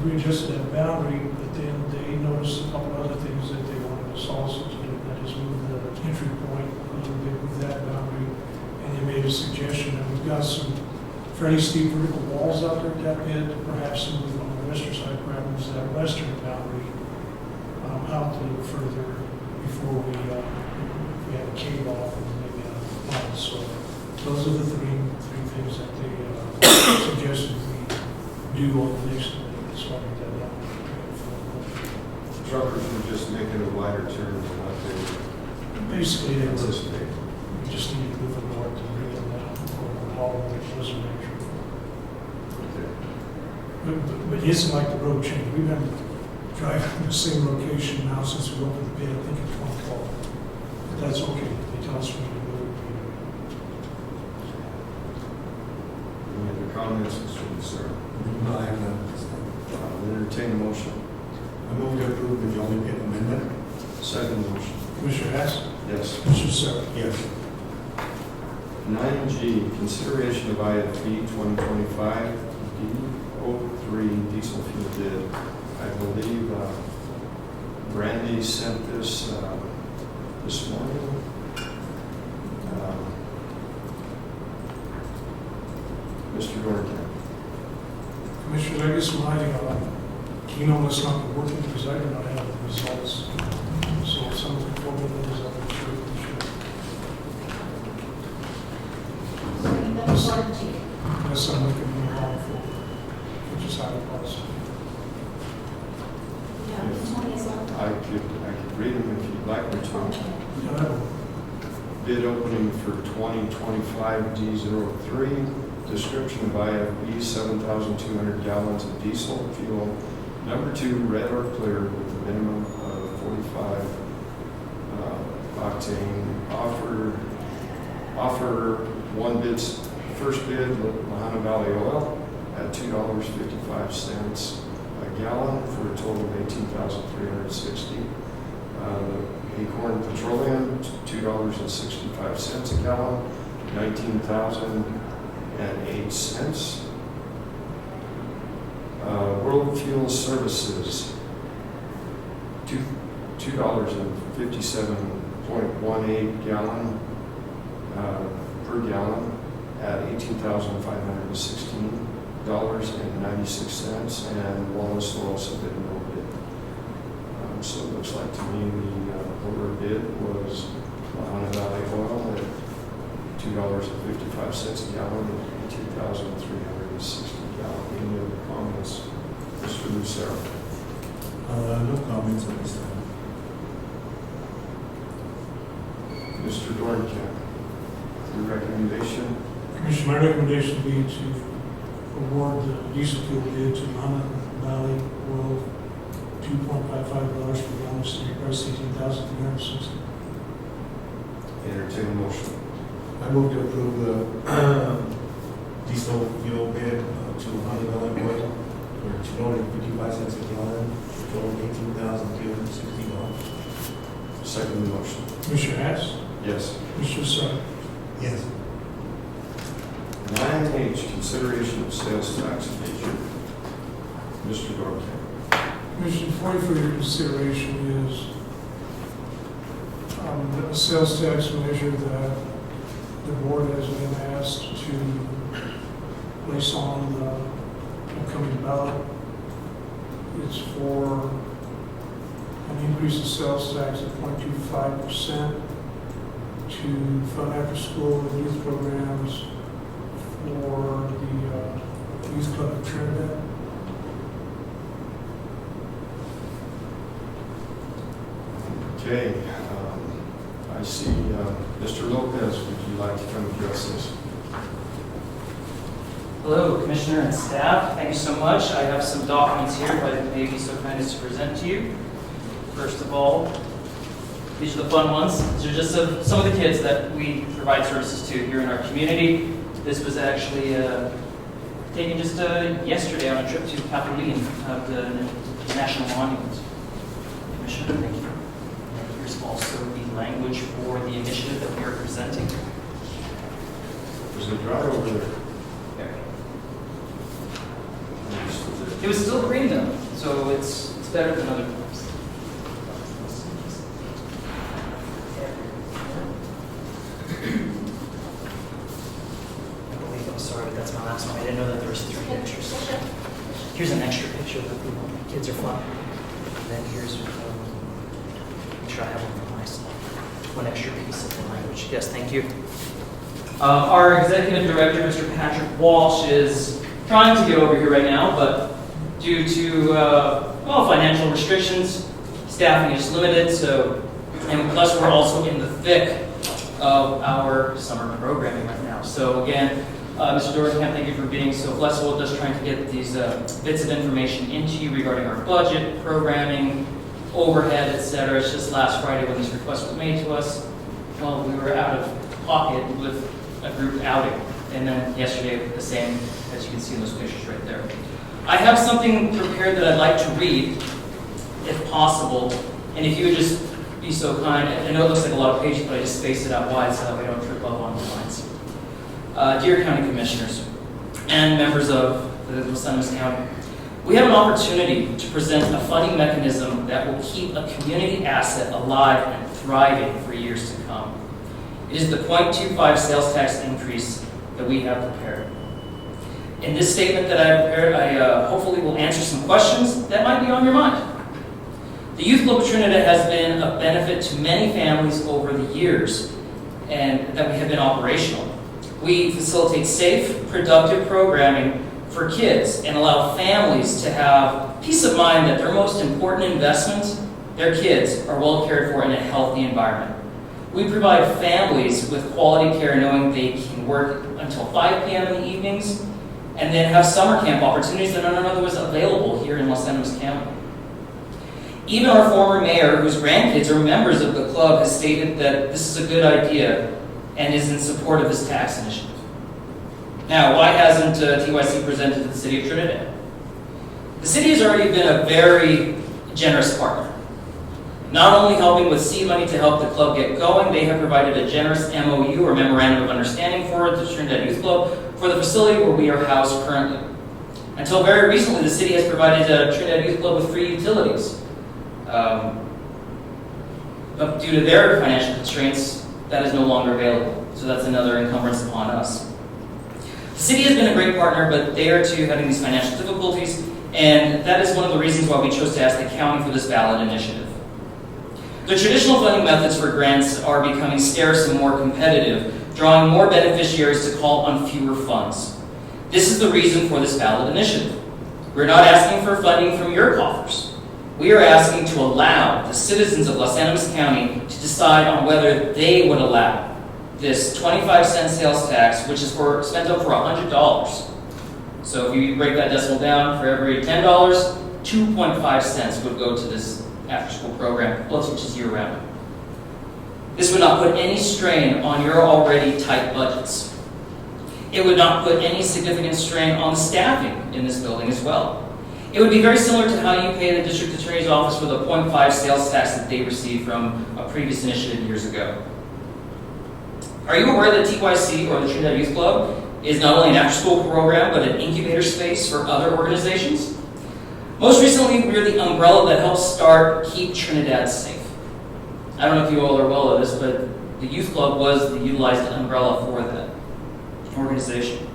S4: that boundary, but then they noticed a couple other things that they wanted us also to do. That is move the entry point a little bit with that boundary. And they made a suggestion that we've got some fairly steep vertical walls out there at that pit, perhaps some move on the western side, perhaps that western boundary out a little further before we have a cave off and maybe a pond. So those are the three things that they suggested we do on the next. So I get that down.
S1: Truckers were just making a wider turn than what they
S4: Basically, they were,
S1: anticipated.
S4: we just need to move it north to bring them down over the hall, which was a major. But it isn't like the road change. We've been driving the same location now since we opened the bid, I think in 2012. But that's okay. They tell us we need to move.
S1: Any other comments, Mr. Lucero?
S2: No, I have none.
S1: I'll entertain a motion.
S2: I move to approve the Jolly Pit amendment.
S1: Second motion.
S4: Commissioner Hess?
S1: Yes.
S4: Commissioner Sarah?
S2: Yes.
S1: 9G, consideration of IFB 2025 D03 diesel fuel bid. I believe Brandy sent this this morning. Mr. Dorgan.
S4: Commissioners, I guess my Keno must not be working because I do not have the results. So if someone can forward those, I'm sure we should.
S9: That's important to you.
S4: Unless someone can move on for, which is how it was.
S9: Yeah, Tony as well.
S1: I could read them if you'd like me to.
S4: Yeah, that would-
S1: Bid opening for 2025 D03. Description of IFB 7,200 gallons of diesel fuel. Number 2, red or clear with a minimum of 45 octane. Offer one bid's first bid, Lahana Valley Oil at $2.55 a gallon for a total of 18,360. Acorn Petroleum, $2.65 a gallon, 19,008 cents. World Fuel Services, $2.57.18 gallon per gallon at $18,516.96, and Wallace Oil submitted no bid. So it looks like to me the lower bid was Lahana Valley Oil at $2.55 a gallon and 2,360 gallon. Any other comments? Mr. Lucero.
S2: No comments at this time.
S1: Mr. Dornkamp, your recommendation?
S4: Commissioner, my recommendation would be to award the diesel fuel bid to Lahana Valley Oil, $2.55 per gallon, city price $18,360.
S1: Entertain a motion.
S2: I move to approve the diesel fuel bid to Lahana Valley Oil for $2.55 a gallon, total $18,360.
S1: Second motion.
S4: Commissioner Hess?
S1: Yes.
S4: Commissioner Sarah?
S2: Yes.
S1: 9H, consideration of sales tax abatement. Mr. Dornkamp.
S4: Commissioner, for your consideration is a sales tax measure that the board has been asked to place on the upcoming ballot. It's for an increase in sales tax of 0.25% to fund after-school and youth programs for the Youth Club of Trinidad.
S1: Okay, I see Mr. Lopez, would you like to come address this?
S11: Hello, Commissioner and staff. Thank you so much. I have some documents here, if I may be so kind as to present to you. First of all, these are the fun ones. These are just some of the kids that we provide services to here in our community. This was actually taken just yesterday on a trip to Capitoline of the National Monument. Commissioner, thank you. And here's also the language for the initiative that we are presenting.
S1: Was it right over there?
S11: There. It was still green though, so it's better than other times. I'm sorry, but that's my last one. I didn't know that there was 3 pictures. Here's an extra picture that the kids are fun. And then here's, make sure I have one for myself. One extra piece of the language. Yes, thank you. Our executive director, Mr. Patrick Walsh, is trying to get over here right now, but due to financial restrictions, staffing is limited. So, and plus we're also in the thick of our summer programming right now. So again, Mr. Dorkamp, thank you for being so flexible, just trying to get these bits of information into you regarding our budget, programming, overhead, etc. It's just last Friday when these requests were made to us. Well, we were out of pocket with a group outing. And then yesterday, the same, as you can see in those pictures right there. I have something prepared that I'd like to read, if possible. And if you would just be so kind, I know it looks like a lot of pages, but I just spaced it out wide so that we don't trip up on the lines. Dear County Commissioners and members of the Los Animas County, we have an opportunity to present a funding mechanism that will keep a community asset alive and thriving for years to come. It is the 0.25 sales tax increase that we have prepared. In this statement that I have prepared, I hopefully will answer some questions that might be on your mind. The Youth Club of Trinidad has been a benefit to many families over the years and that we have been operational. We facilitate safe, productive programming for kids and allow families to have peace of mind that their most important investment, their kids, are well cared for in a healthy environment. We provide families with quality care knowing they can work until 5 p.m. in the evenings and then have summer camp opportunities that are not otherwise available here in Los Animas County. Even our former mayor, whose grandkids are members of the club, has stated that this is a good idea and is in support of this tax initiative. Now, why hasn't TYC presented to the City of Trinidad? The city has already been a very generous partner. Not only helping with seed money to help the club get going, they have provided a generous MOU or Memorandum of Understanding for the Trinidad Youth Club for the facility where we are housed currently. Until very recently, the city has provided Trinidad Youth Club with free utilities. But due to their financial constraints, that is no longer available. So that's another encumbrance upon us. The city has been a great partner, but they are too having these financial difficulties, and that is one of the reasons why we chose to ask the county for this ballot initiative. The traditional funding methods for grants are becoming scarce and more competitive, drawing more beneficiaries to call on fewer funds. This is the reason for this ballot initiative. We're not asking for funding from your coffers. We are asking to allow the citizens of Los Animas County to decide on whether they would allow this 25-cent sales tax, which is spent up for $100. So if you break that decimal down, for every $10, 2.5 cents would go to this after-school program, which is year-round. This would not put any strain on your already tight budgets. It would not put any significant strain on the staffing in this building as well. It would be very similar to how you pay the district attorney's office for the 0.5 sales tax that they received from a previous initiative years ago. Are you aware that TYC, or the Trinidad Youth Club, is not only an after-school program, but an incubator space for other organizations? Most recently, we are the umbrella that helps start Keep Trinidad Safe.
S12: I don't know if you all are well of this, but the youth club was the utilized umbrella for that organization.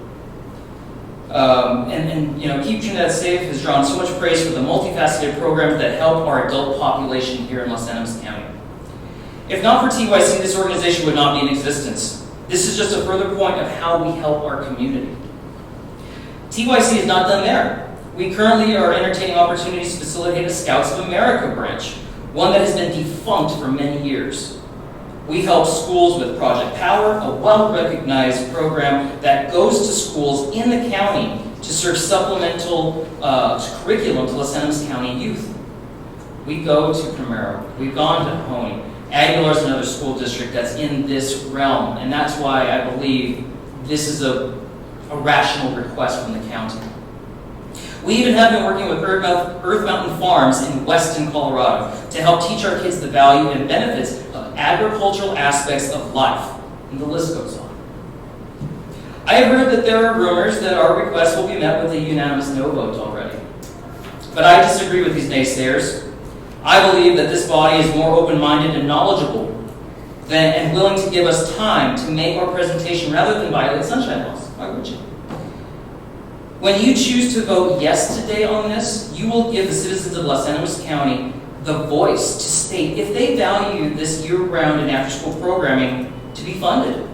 S12: And you know, Keep Trinidad Safe has drawn so much praise for the multifaceted programs that help our adult population here in Los Animas County. If not for TYC, this organization would not be in existence. This is just a further point of how we help our community. TYC is not done there. We currently are entertaining opportunities to facilitate a Scouts of America branch, one that has been defunct for many years. We help schools with Project Power, a well-recognized program that goes to schools in the county to serve supplemental curriculum to Los Animas County youth. We go to Primero, we've gone to Honey. Aguilar is another school district that's in this realm, and that's why I believe this is a rational request from the county. We even have been working with Earth Mountain Farms in Weston, Colorado, to help teach our kids the value and benefits of agricultural aspects of life, and the list goes on. I have heard that there are rumors that our request will be met with a unanimous no vote already. But I disagree with these naysayers. I believe that this body is more open-minded and knowledgeable and willing to give us time to make our presentation rather than violate sunshine laws. Why would you? When you choose to vote yes today on this, you will give the citizens of Los Animas County the voice to state if they value this year-round and after-school programming to be funded.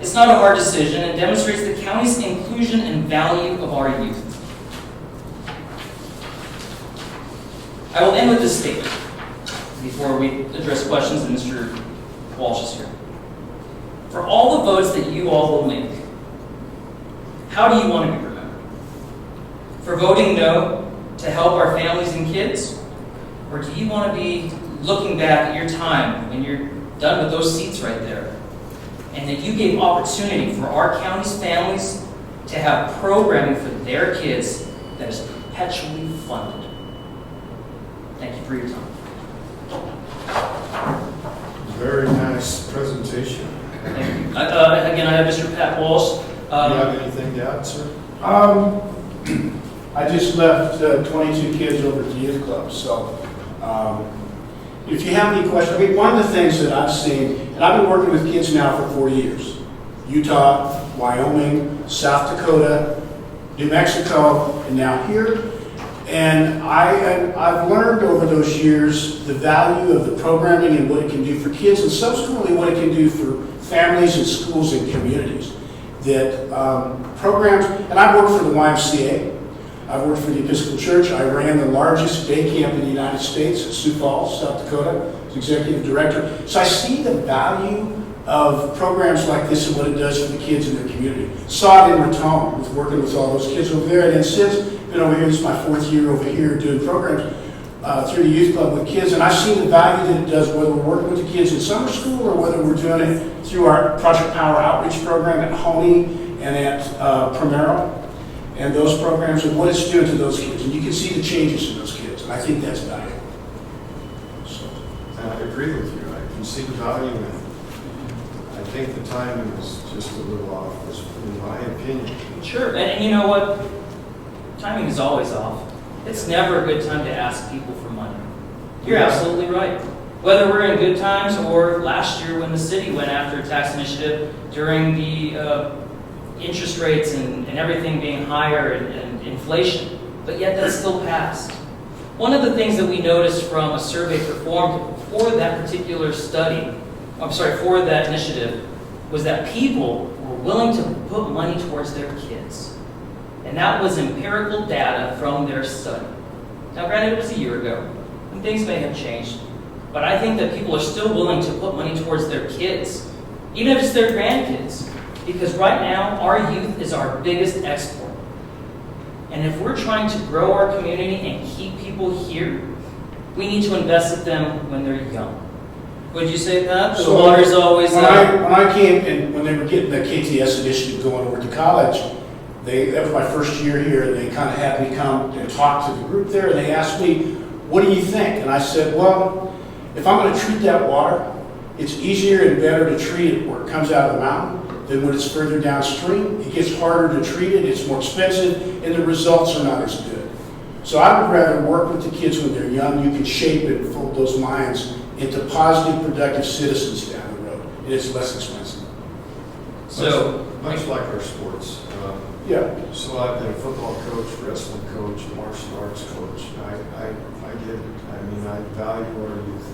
S12: It's not a hard decision and demonstrates the county's inclusion and value of our youth. I will end with this statement before we address questions, and Mr. Walsh is here. For all the votes that you all will make, how do you want to be remembered? For voting no to help our families and kids? Or do you want to be looking back at your time when you're done with those seats right there, and that you gave opportunity for our county's families to have programming for their kids that is perpetually funded? Thank you for your time.
S1: Very nice presentation.
S12: Thank you. Again, I have Mr. Pat Walsh.
S1: Do you have anything to add, sir?
S13: I just left 22 kids over at the youth club, so if you have any questions, I mean, one of the things that I've seen, and I've been working with kids now for 4 years, Utah, Wyoming, South Dakota, New Mexico, and now here. And I've learned over those years the value of the programming and what it can do for kids, and subsequently what it can do for families and schools and communities. That programs, and I've worked for the YMCA, I've worked for the Episcopal Church, I ran the largest day camp in the United States at Sioux Falls, South Dakota, as executive director. So I see the value of programs like this and what it does for the kids in their community. Saw it in Raton with working with all those kids over there, and then since been over here, this is my 4th year over here doing programs through the youth club with kids, and I've seen the value that it does, whether we're working with the kids in summer school or whether we're doing it through our Project Power outreach program at Honey and at Primero, and those programs and what it's doing to those kids. And you can see the changes in those kids, and I think that's valuable. So,
S1: I agree with you. I can see the value, and I think the timing is just a little off, in my opinion.
S12: Sure, and you know what? Timing is always off. It's never a good time to ask people for money. You're absolutely right. Whether we're in good times or last year when the city went after a tax initiative during the interest rates and everything being higher and inflation, but yet that still passed. One of the things that we noticed from a survey performed for that particular study, for that initiative, was that people were willing to put money towards their kids. And that was empirical data from their study. Now, granted, it was a year ago, and things may have changed, but I think that people are still willing to put money towards their kids, even if it's their grandkids, because right now, our youth is our biggest export. And if we're trying to grow our community and keep people here, we need to invest in them when they're young. Would you say that? The water's always
S13: when I came, and when they were getting the KTS initiative going over to college, that was my first year here, and they kind of had me come and talk to the group there, and they asked me, what do you think? And I said, well, if I'm going to treat that water, it's easier and better to treat it where it comes out of the mountain than when it's further downstream. It gets harder to treat it, it's more expensive, and the results are not as good. So I would rather work with the kids when they're young. You can shape and fold those minds into positive, productive citizens down the road. And it's less expensive.
S12: So,
S1: Much like our sports.
S13: Yeah.
S1: So I've been a football coach, wrestling coach, martial arts coach. I get it. I mean, I value our youth.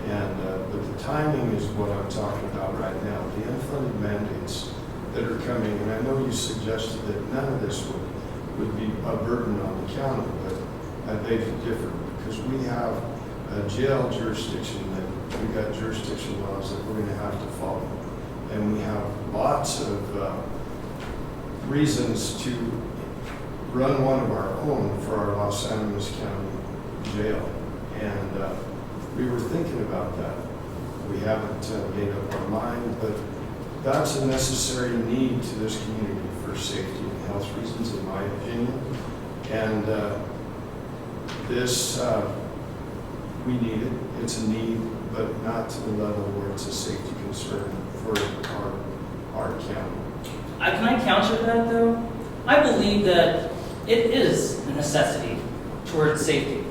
S1: And, but the timing is what I'm talking about right now. The unfunded mandates that are coming, and I know you suggested that none of this would be a burden on the county, but I beg to differ, because we have a jail jurisdiction that we got jurisdiction laws that we're going to have to follow. And we have lots of reasons to run one of our own for our Los Animas County jail. And we were thinking about that. We haven't made up our mind, but that's a necessary need to this community for safety and health reasons, in my opinion. And this, we need it. It's a need, but not to the level where it's a safety concern for our county.
S12: Can I counter that though? I believe that it is a necessity towards safety.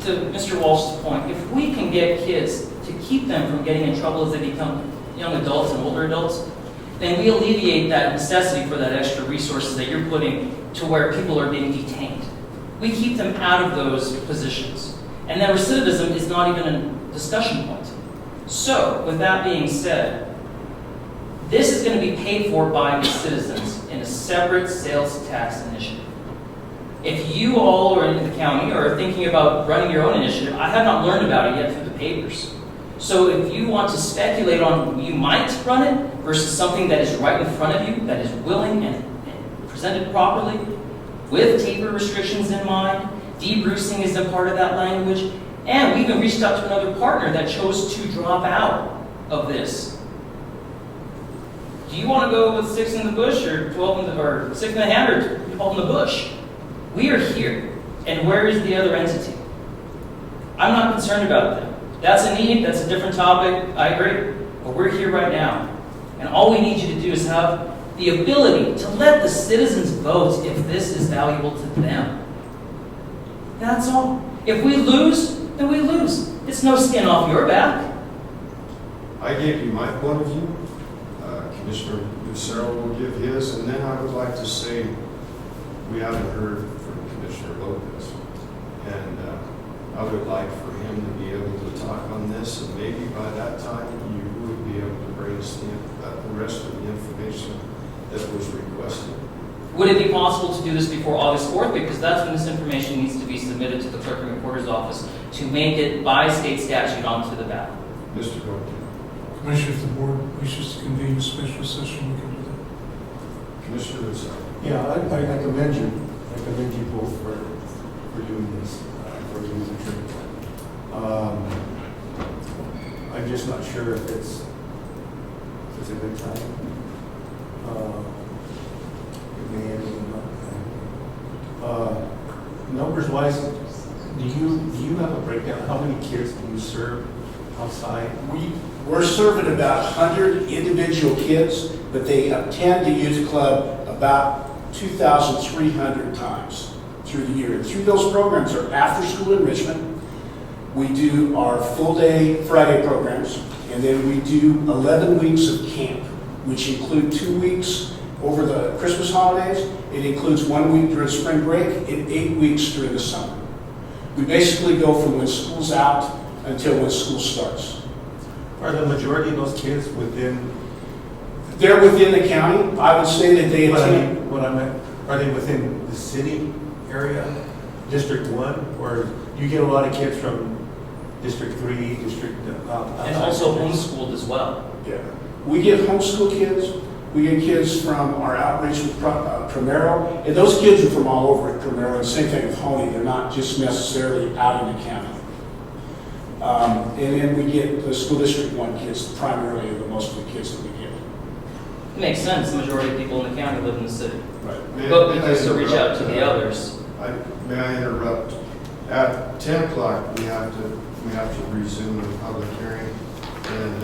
S12: To Mr. Walsh's point, if we can get kids to keep them from getting in trouble as they become young adults and older adults, then we alleviate that necessity for that extra resources that you're putting to where people are being detained. We keep them out of those positions. And that recidivism is not even a discussion point. So, with that being said, this is going to be paid for by the citizens in a separate sales tax initiative. If you all are in the county or are thinking about running your own initiative, I have not learned about it yet through the papers. So if you want to speculate on you might run it versus something that is right in front of you, that is willing and presented properly, with taper restrictions in mind, debrucing is a part of that language, and we even reached out to another partner that chose to drop out of this. Do you want to go with 6 in the bush or 12 in the, or 6 in the hand or 12 in the bush? We are here, and where is the other entity? I'm not concerned about them. That's a need, that's a different topic, I agree. But we're here right now. And all we need you to do is have the ability to let the citizens vote if this is valuable to them. That's all. If we lose, then we lose. It's no skin off your back.
S1: I gave you my point of view. Commissioner Lucero will give his, and then I would like to say we haven't heard from Commissioner Lopez. And I would like for him to be able to talk on this, and maybe by that time you would be able to bring us the rest of the information that was requested.
S12: Would it be possible to do this before August 4th? Because that's when this information needs to be submitted to the clerk and recorder's office to make it by state statute onto the ballot.
S1: Mr. Goldman.
S4: Commissioner, if the board wishes to convene a special session, we can do that.
S1: Commissioner Lucero.
S2: Yeah, I commend you. I commend you both for doing this, for doing the trip. I'm just not sure if it's a good time. It may end up. Numbers wise, do you have a breakdown? How many kids do you serve outside?
S13: We're serving about 100 individual kids, but they attend the youth club about 2,300 times through the year. Through those programs are after-school enrichment. We do our full-day Friday programs, and then we do 11 weeks of camp, which include 2 weeks over the Christmas holidays. It includes 1 week during spring break and 8 weeks during the summer. We basically go from when school's out until when school starts.
S2: Are the majority of those kids within?
S13: They're within the county. I would say that they attend.
S2: What I meant, are they within the city area, District 1, or you get a lot of kids from District 3, District...
S12: And also homeschooled as well.
S13: Yeah. We get homeschool kids. We get kids from our outreach with Primero, and those kids are from all over at Primero, and same thing with Honey. They're not just necessarily out in the county. And then we get the school district 1 kids, primarily the most of the kids that we get.
S12: It makes sense. The majority of people in the county live in the city.
S1: Right.
S12: But we can still reach out to the others.
S1: May I interrupt? At 10 o'clock, we have to resume the public hearing. And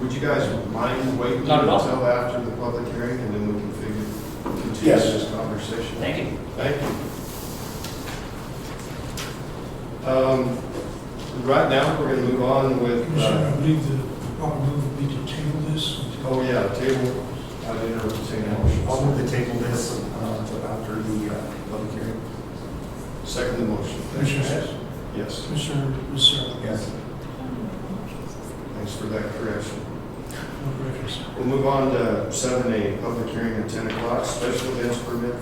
S1: would you guys mind waiting until after the public hearing, and then we can continue this conversation?
S12: Thank you.
S1: Thank you. The right now, we're gonna move on with,
S4: Commissioner, I believe the proper move would be to table this.
S1: oh yeah, table, I didn't entertain a motion.
S2: I'll move the table this until after the public hearing.
S1: Second the motion. Thank you.
S4: Commissioner Hess?
S1: Yes,
S4: Commissioner Lucero?
S2: Yes.
S1: thanks for that correction.
S4: No corrections.
S1: We'll move on to 7A, public hearing at 10 o'clock, special events permit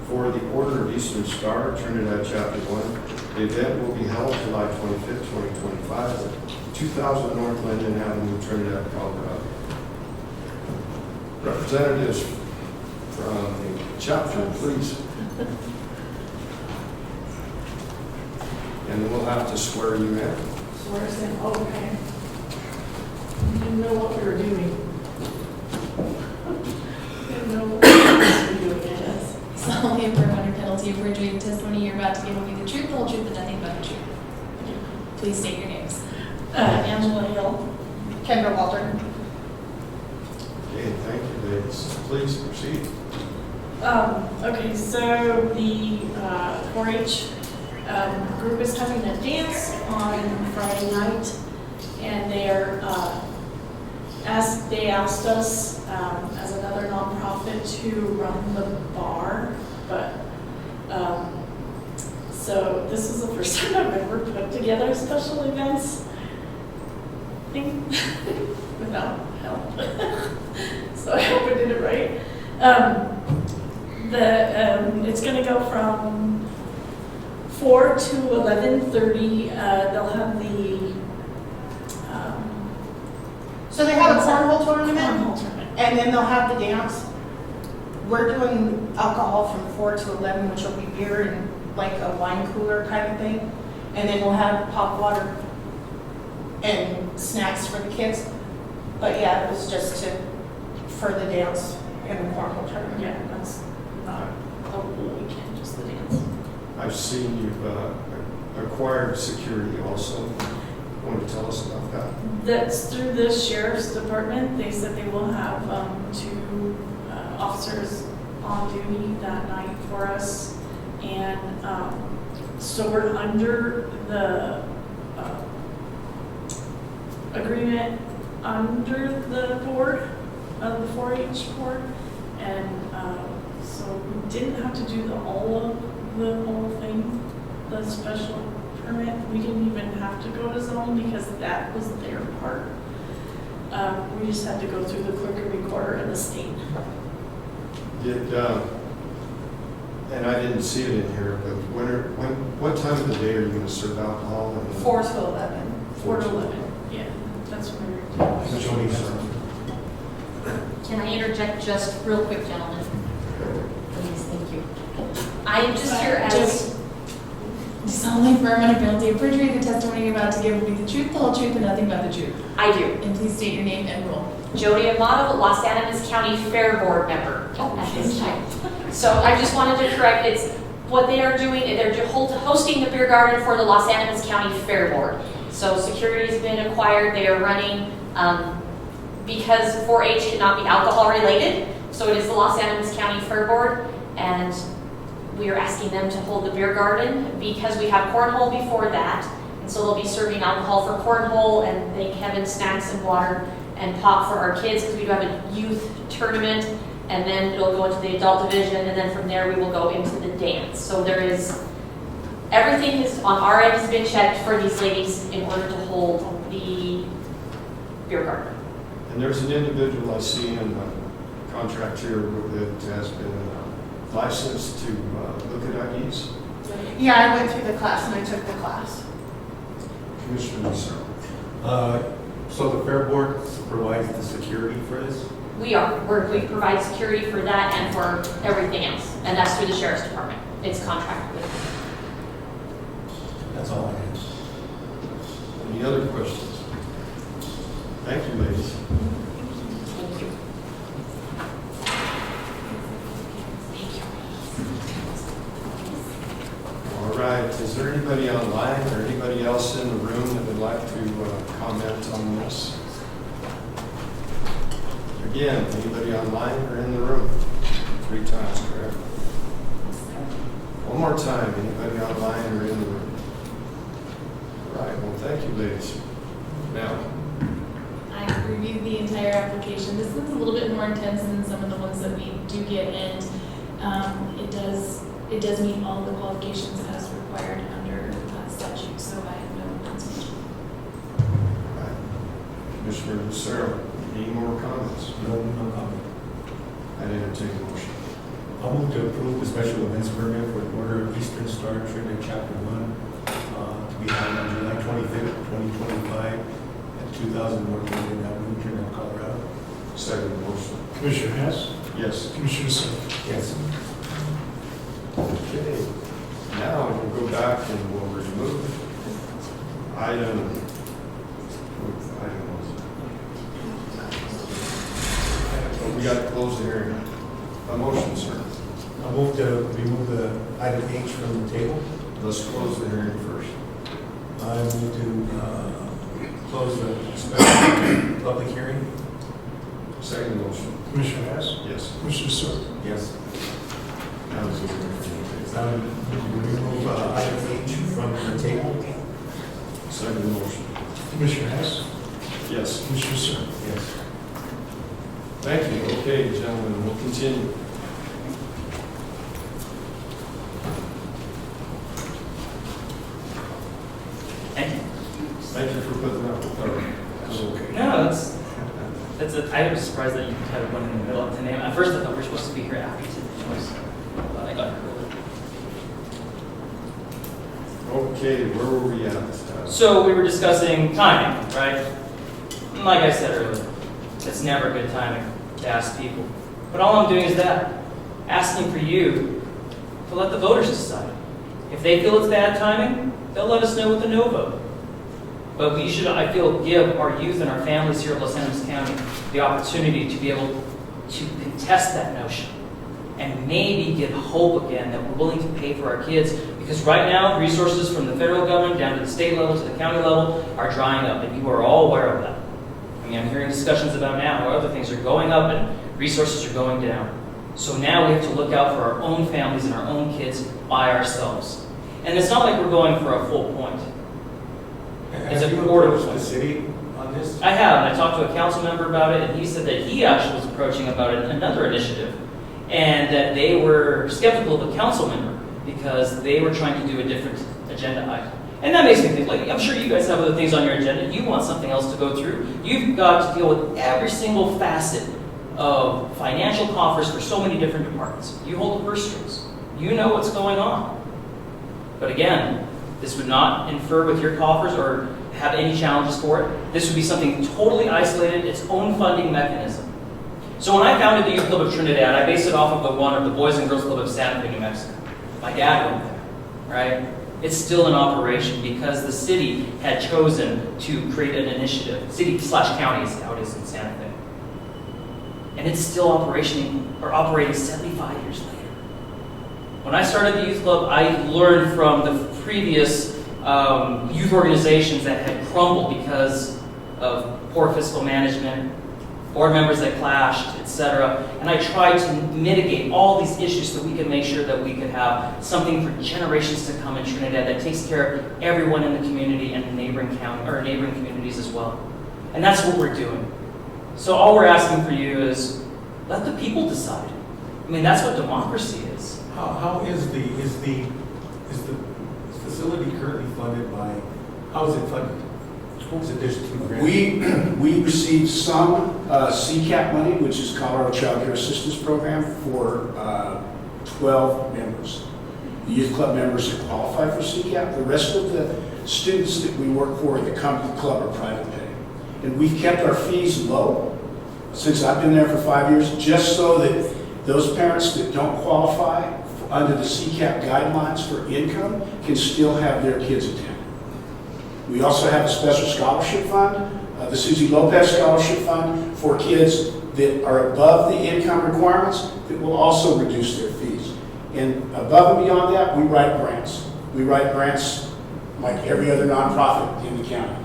S1: for the Order of Eastern Star, Trinidad Chapter 1. The event will be held July 25th, 2025 at 2000 North Linden Avenue, Trinidad, Colorado. Representatives from the chapter, please. And then we'll have to swear you in.
S3: So we're saying, okay. We didn't know what we were doing. Didn't know what we were doing, yes.
S14: solemnly affirm under penalty of perjury the testimony you're about to give will be the truth, the whole truth, and nothing but the truth. Please state your names.
S3: Angela Hill. Kendra Walter.
S1: Okay, thank you, ladies. Please proceed.
S3: Okay, so the 4-H group is having a dance on Friday night, and they asked us as another nonprofit to run the bar, but so this is the first time I've ever put together special events thing without help. So I hope I did it right. It's going to go from 4 to 11:30. They'll have the
S15: So they have a cornhole tournament,
S3: cornhole tournament.
S15: and then they'll have the dance. We're doing alcohol from 4 to 11, which will be beer and like a wine cooler kind of thing. And then we'll have pop water and snacks for the kids. But yeah, it was just for the dance and the cornhole tournament.
S3: Yeah, that's not a whole weekend, just the dance.
S1: I've seen you've acquired security also. Want to tell us about that?
S3: That's through the sheriff's department. They said they will have 2 officers on duty that night for us. And so we're under the agreement under the board of the 4-H board. And so we didn't have to do the whole thing, the special permit. We didn't even have to go to zone because that was their part. We just had to go through the clerk and recorder and the state.
S1: And I didn't see it in here, but what time of the day are you going to serve alcohol?
S3: 4 to 11. 4 to 11. Yeah, that's what we were doing.
S5: Can I interject just real quick, gentlemen? Please, thank you. I am just here as...
S14: Do solemnly affirm under penalty of perjury the testimony you're about to give will be the truth, the whole truth, and nothing but the truth.
S5: I do.
S14: And please state your name and role.
S5: Jody Amato, Los Animas County Fair Board member at this time. So I just wanted to correct, it's what they are doing, they're hosting the beer garden for the Los Animas County Fair Board. So security's been acquired, they are running, because 4-H cannot be alcohol related, so it is the Los Animas County Fair Board, and we are asking them to hold the beer garden because we have cornhole before that, and so they'll be serving alcohol for cornhole, and they have snacks and water and pop for our kids because we do have a youth tournament, and then it'll go into the adult division, and then from there we will go into the dance. So there is, everything is on our end has been checked for these ladies in order to hold the beer garden.
S1: And there's an individual I see in the contract here that has been licensed to look at IDs.
S15: Yeah, I went through the class and I took the class.
S1: Commissioner Lucero.
S2: So the fair board provides the security for this?
S5: We provide security for that and for everything else, and that's through the sheriff's department. It's contracted with.
S2: That's all I have.
S1: Any other questions? Thank you, ladies.
S5: Thank you.
S1: All right, is there anybody online or anybody else in the room that would like to comment on this? Again, anybody online or in the room? 3 times, correct? One more time, anybody online or in the room? All right, well, couple days. Now,
S14: I reviewed the entire application. This one's a little bit more intense than some of the ones that we do get, and it does meet all the qualifications as required under statute, so I have no concerns.
S1: Commissioner Lucero, any more comments?
S2: No comment.
S1: I entertain a motion.
S2: I'll move to approve the special events permit for the Order of Eastern Star Trinidad Chapter 1 to be held on July 25th, 2025 at 2000 North Indian Avenue, Trinidad, Colorado.
S1: Second motion.
S4: Commissioner Hess,
S1: Yes.
S4: Commissioner Searle.
S2: Yes.
S1: Okay. Now we'll go back and we'll remove item. What item was it? Oh, we got to close the hearing. A motion, sir.
S2: I'll move to remove the item H from the table.
S1: Let's close the hearing first.
S2: I move to close the special public hearing.
S1: Second motion.
S4: Commissioner Hess,
S1: Yes.
S4: Commissioner Searle.
S2: Yes.
S1: Now it's over.
S2: Remove item H from the table.
S1: Second motion.
S4: Commissioner Hess,
S1: Yes.
S4: Commissioner Searle.
S2: Yes.
S1: Thank you. Okay, gentlemen, we'll continue.
S12: Thank you.
S1: Thank you for putting up with our.
S12: No, I was surprised that you had one in the middle of the name. At first I thought we were supposed to be here after today, but I got it early.
S1: Okay, where were we at?
S12: So we were discussing timing, right? Like I said earlier, it's never good timing to ask people. But all I'm doing is that, asking for you to let the voters decide. If they feel it's bad timing, they'll let us know with a no vote. But we should, I feel, give our youth and our families here at Los Animas County the opportunity to be able to contest that notion and maybe get hope again that we're willing to pay for our kids. Because right now, resources from the federal government down to the state level, to the county level, are drying up, and you are all aware of that. I mean, I'm hearing discussions about now where other things are going up and resources are going down. So now we have to look out for our own families and our own kids by ourselves. And it's not like we're going for a full point. It's a quarter
S2: approached the city on this?
S12: I have, and I talked to a council member about it, and he said that he actually was approaching about another initiative, and that they were skeptical of the council member because they were trying to do a different agenda item. And that makes me think, like, I'm sure you guys have other things on your agenda. You want something else to go through. You've got to deal with every single facet of financial coffers for so many different departments. You hold the purse strings. You know what's going on. But again, this would not infer with your coffers or have any challenges for it. This would be something totally isolated, its own funding mechanism. So when I founded the Youth Club of Trinidad, I based it off of the one of the Boys and Girls Club of Santa Fe, New Mexico. My dad went there, right? It's still in operation because the city had chosen to create an initiative. City/county is how it is in Santa Fe. And it's still operating 75 years later. When I started the youth club, I learned from the previous youth organizations that had crumbled because of poor fiscal management, board members that clashed, etc. And I tried to mitigate all these issues so we could make sure that we could have something for generations to come in Trinidad that takes care of everyone in the community and the neighboring county or neighboring communities as well. And that's what we're doing. So all we're asking for you is let the people decide. I mean, that's what democracy is.
S2: How is the facility currently funded by? How is it funded? Is it just through grants?
S13: We received some CCAP money, which is Colorado Child Care Assistance Program, for 12 members. The youth club members that qualify for CCAP. The rest of the students that we work for that come to the club are private pay. And we've kept our fees low since I've been there for 5 years, just so that those parents that don't qualify under the CCAP guidelines for income can still have their kids attend. We also have a special scholarship fund, the Susie Lopez Scholarship Fund, for kids that are above the income requirements that will also reduce their fees. And above and beyond that, we write grants. We write grants like every other nonprofit in the county.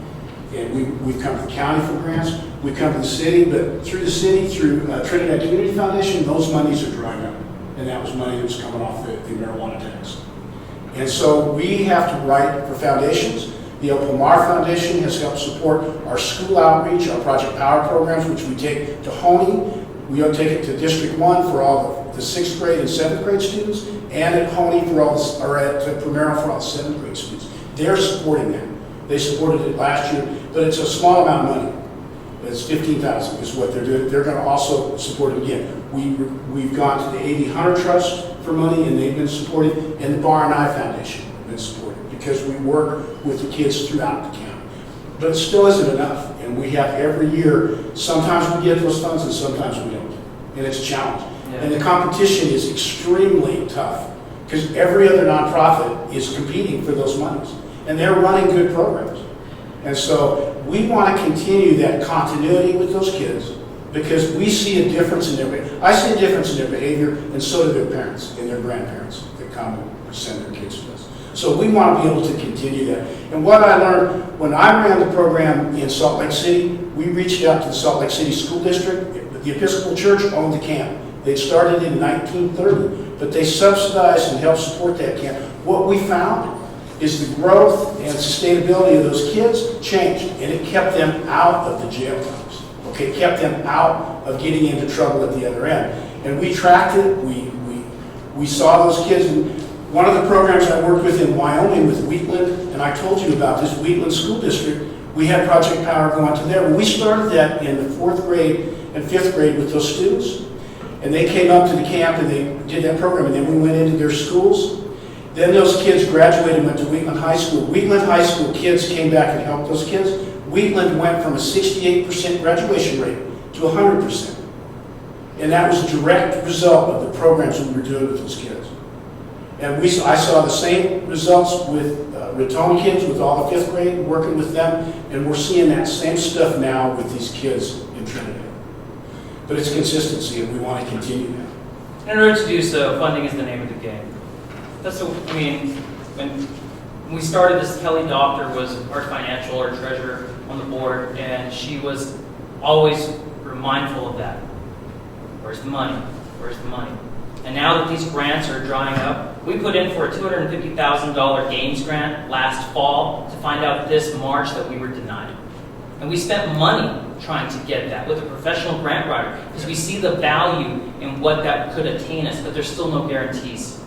S13: And we've come to the county for grants. We come to the city, but through the city, through Trinidad Community Foundation, those monies are drying up. And that was money that was coming off the marijuana tax. And so we have to write for foundations. The El Pomar Foundation has helped support our school outreach, our Project Power programs, which we take to Honey. We take it to District 1 for all the 6th grade and 7th grade students, and at Honey for all, or at Primero for all the 7th grade students. They're supporting that. They supported it last year, but it's a small amount of money. It's $15,000 is what they're doing. They're going to also support it again. We've gone to the A.V. Hunter Trust for money, and they've been supported, and the Bar and I Foundation have been supported because we work with the kids throughout the county. But it still isn't enough, and we have every year, sometimes we get those funds and sometimes we don't, and it's a challenge.
S12: Yeah.
S13: And the competition is extremely tough because every other nonprofit is competing for those monies, and they're running good programs. And so we want to continue that continuity with those kids because we see a difference in their behavior. I see a difference in their behavior, and so do their parents and their grandparents that come and send their kids to us. So we want to be able to continue that. And what I learned when I ran the program in Salt Lake City, we reached out to the Salt Lake City School District. The Episcopal Church owned the camp. They started in 1930, but they subsidized and helped support that camp. What we found is the growth and sustainability of those kids changed, and it kept them out of the jail house. Okay, it kept them out of getting into trouble at the other end. And we tracked it. We saw those kids. And one of the programs I worked with in Wyoming with Wheatland, and I told you about this, Wheatland School District, we had Project Power go onto there. We started that in the 4th grade and 5th grade with those students. And they came up to the camp and they did that program, and then we went into their schools. Then those kids graduated and went to Wheatland High School. Wheatland High School kids came back and helped those kids. Wheatland went from a 68% graduation rate to 100%. And that was a direct result of the programs we were doing with those kids. And I saw the same results with Raton kids, with all the 5th grade, working with them, and we're seeing that same stuff now with these kids in Trinidad. But it's consistency, and we want to continue that.
S12: In order to do so, funding is the name of the game. That's what, I mean, when we started this, Kelly Doctor was our financial or treasurer on the board, and she was always mindful of that. Where's the money? Where's the money? And now that these grants are drying up, we put in for a $250,000 games grant last fall to find out this March that we were denied. And we spent money trying to get that with a professional grant writer because we see the value in what that could attain us, but there's still no guarantees.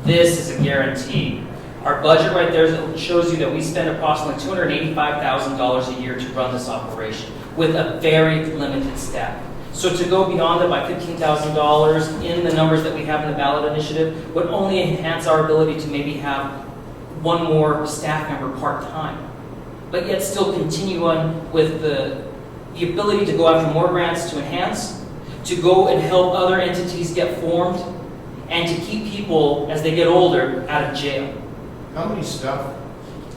S12: This is a guarantee. Our budget right there shows you that we spend approximately $285,000 a year to run this operation with a very limited staff. So to go beyond it by $15,000 in the numbers that we have in the ballot initiative would only enhance our ability to maybe have one more staff member part-time, but yet still continue on with the ability to go after more grants to enhance, to go and help other entities get formed, and to keep people, as they get older, out of jail.
S1: How many staff?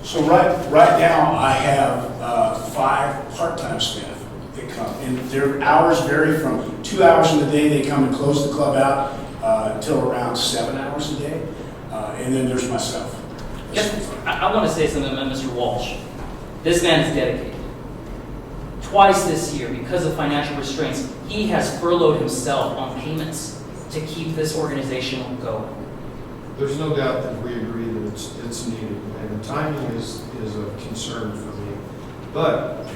S13: So right now, I have 5 part-time staff that come, and their hours vary from 2 hours in the day. They come and close the club out until around 7 hours a day, and then there's myself.
S12: Yes, I want to say something about Mr. Walsh. This man is dedicated. Twice this year, because of financial restraints, he has furloughed himself on payments to keep this organization going.
S1: There's no doubt that we agree that it's needed, and the timing is a concern for me. But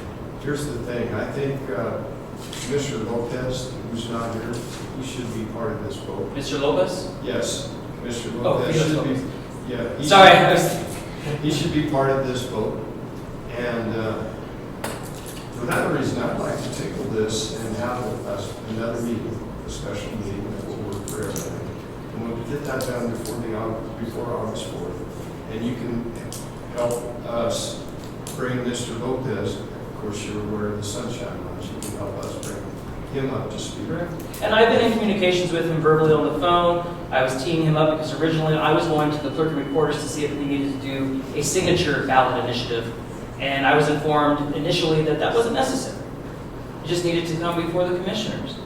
S1: here's the thing, I think Mr. Lopez, who's not here, he should be part of this vote.
S12: Mr. Lopez?
S1: Yes, Mr.
S12: Oh,
S1: Lopez
S12: Felix
S1: should
S12: Lopez.
S1: be. Yeah.
S12: Sorry.
S1: He should be part of this vote. And for that reason, I'd like to table this and have another meeting, a special meeting that will work for everybody. And we'll get that done before August 4th. And you can help us bring Mr. Lopez, of course you're aware of the Sunshine Laws, you can help us bring him up to speed.
S12: And I've been in communications with him verbally on the phone. I was teeing him up because originally I was going to the clerk and reporters to see if we needed to do a signature ballot initiative. And I was informed initially that that wasn't necessary. It just needed to come before the commissioners.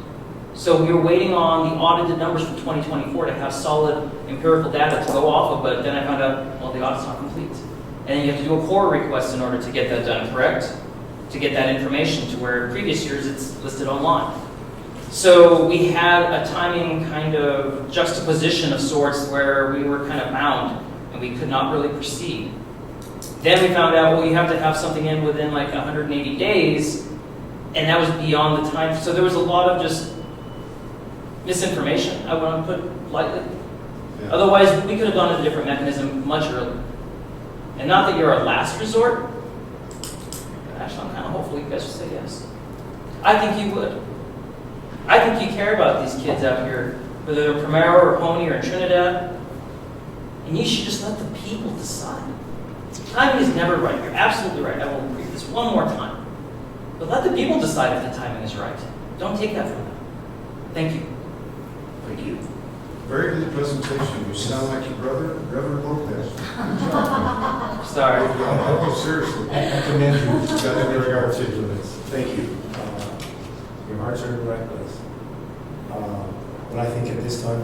S12: So we were waiting on the audited numbers for 2024 to have solid empirical data to go off of, but then I found out, well, the audit's not complete. And then you have to do a core request in order to get that done, correct? To get that information to where in previous years it's listed online. So we had a timing kind of juxtaposition of sorts where we were kind of bound and we could not really proceed. Then we found out, well, you have to have something in within like 180 days, and that was beyond the time. So there was a lot of just misinformation, I want to put lightly.
S1: Yeah.
S12: Otherwise, we could have gone to a different mechanism much earlier. And not that you're a last resort. Actually, I'm kind of hopeful you guys will say yes. I think you would. I think you care about these kids out here, whether they're Primero or Pony or in Trinidad. And you should just let the people decide. Timing is never right. You're absolutely right. I will repeat this one more time. But let the people decide if the timing is right. Don't take that from them. Thank you.
S13: Thank you.
S1: Very good presentation. You sound like your brother, Reverend Lopez. Good job.
S12: Sorry.
S1: Oh, seriously.
S2: I commend you.
S1: You got it very articulate.
S2: Thank you. Your hearts are in the right place. But I think at this time,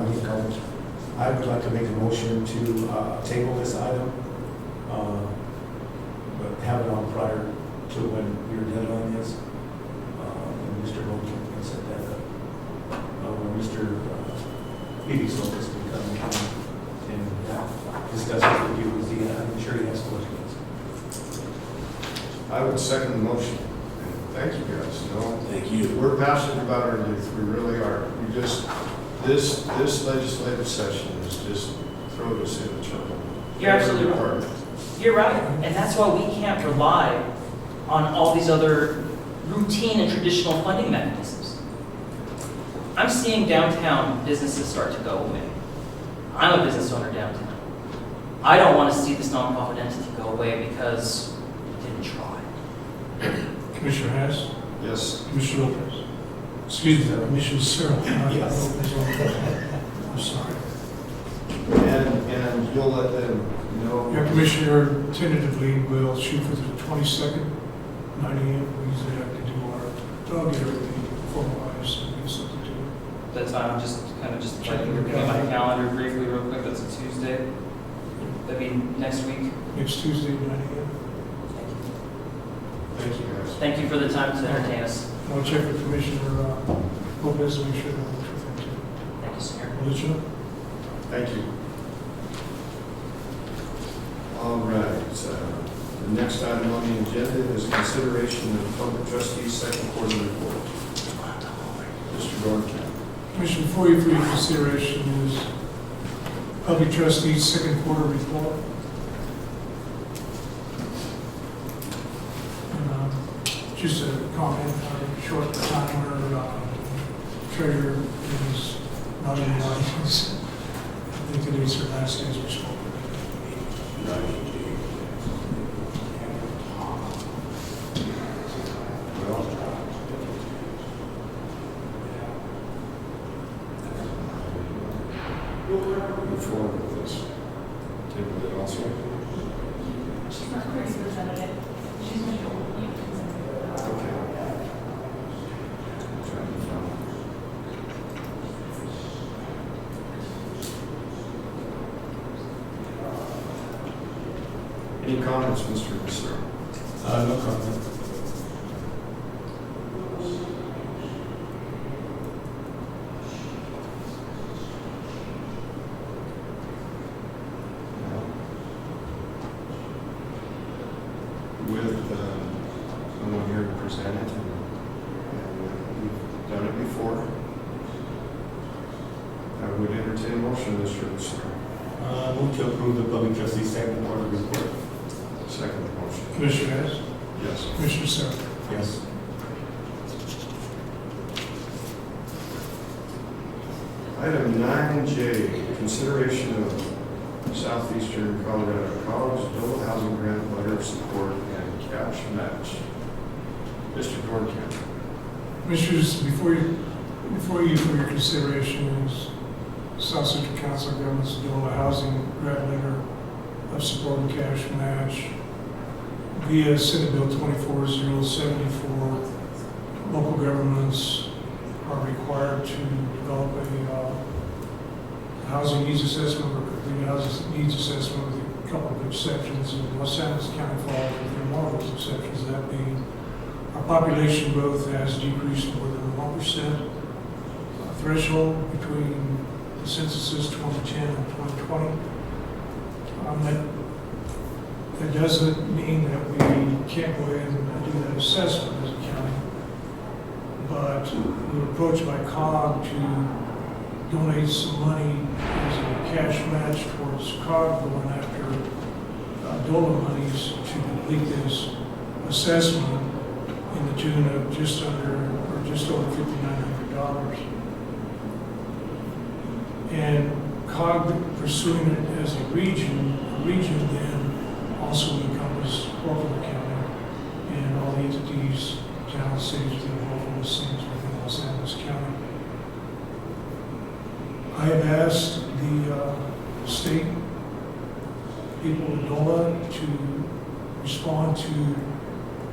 S2: I would like to make a motion to table this item, but have it on prior to when your deadline is. And Mr. Goldkin can set that up. When Mr. Beebe's office can come and discuss it with you. I'm sure he has questions.
S1: I would second the motion. And thank you guys. You know,
S13: Thank you.
S1: we're passionate about our youth. We really are. We just, this legislative session has just thrown us into trouble.
S12: You're absolutely right. You're right. And that's why we can't rely on all these other routine and traditional funding mechanisms. I'm seeing downtown businesses start to go away. I'm a business owner downtown. I don't want to see this nonprofit entity go away because we didn't try.
S4: Commissioner Hess,
S1: Yes.
S4: Commissioner Lopez. Excuse me, Commissioner Searle.
S2: Yes.
S4: I'm sorry.
S1: And you'll let them know.
S4: Yeah, Commissioner, tentatively, we'll shoot for the 22nd, 9 a.m. We usually have to do our dog everything formalized and do something to it.
S12: That's fine. I'm just kind of just looking at my calendar briefly real quick. That's a Tuesday. That'd be next week.
S4: Next Tuesday, 9 a.m.
S1: Thank you guys.
S12: Thank you for the time to entertain us.
S4: I'll check with Commissioner Lopez to make sure that works with him too.
S12: Thank you, sir.
S4: Will let you know.
S1: Thank you. All right, the next item on the agenda is consideration of the Public Trustees' second quarter report. Mr. Dorncamp.
S4: Commissioner, before you for your consideration is Public Trustees' second quarter report. And, just a comment, a short time where Treasurer is not in the audience. I think today's her last day as we spoke.
S1: Move forward with this. Table it also.
S14: She's not crazy presented it. She's going to go with you.
S1: Okay. Trying to find. Any comments, Mr. Visser?
S2: No comment.
S1: With someone here to present it, and we've done it before. I would entertain a motion, Mr. Visser.
S2: Move to approve the Public Trustees' second quarter report.
S1: Second motion.
S4: Commissioner Hess,
S1: Yes.
S4: Commissioner Searle.
S2: Yes.
S1: Item 9J, consideration of Southeastern Colorado College Dual Housing Grant Letter of Support and Cash Match. Mr. Dorncamp.
S4: Commissioners, before you for your consideration is South Central Council of Governments Dual Housing Grant Letter of Support and Cash Match via Senate Bill 24074. Local governments are required to develop a housing needs assessment or complete housing needs assessment with a couple of exceptions. And Los Angeles County falls within one of those exceptions, that being our population growth has decreased more than 1% threshold between the censuses 2010 and 2020. That That doesn't mean that we can't go ahead and do that assessment as a county. But we were approached by COG to donate some money as a cash match towards COG going after DOLA monies to complete this assessment in the tune of just over $5,900. And COG pursuing it as a region then also encompasses Corporal County and all the entities, town, cities that are involved in those things within Los Angeles County. I have asked the state people in DOLA to respond to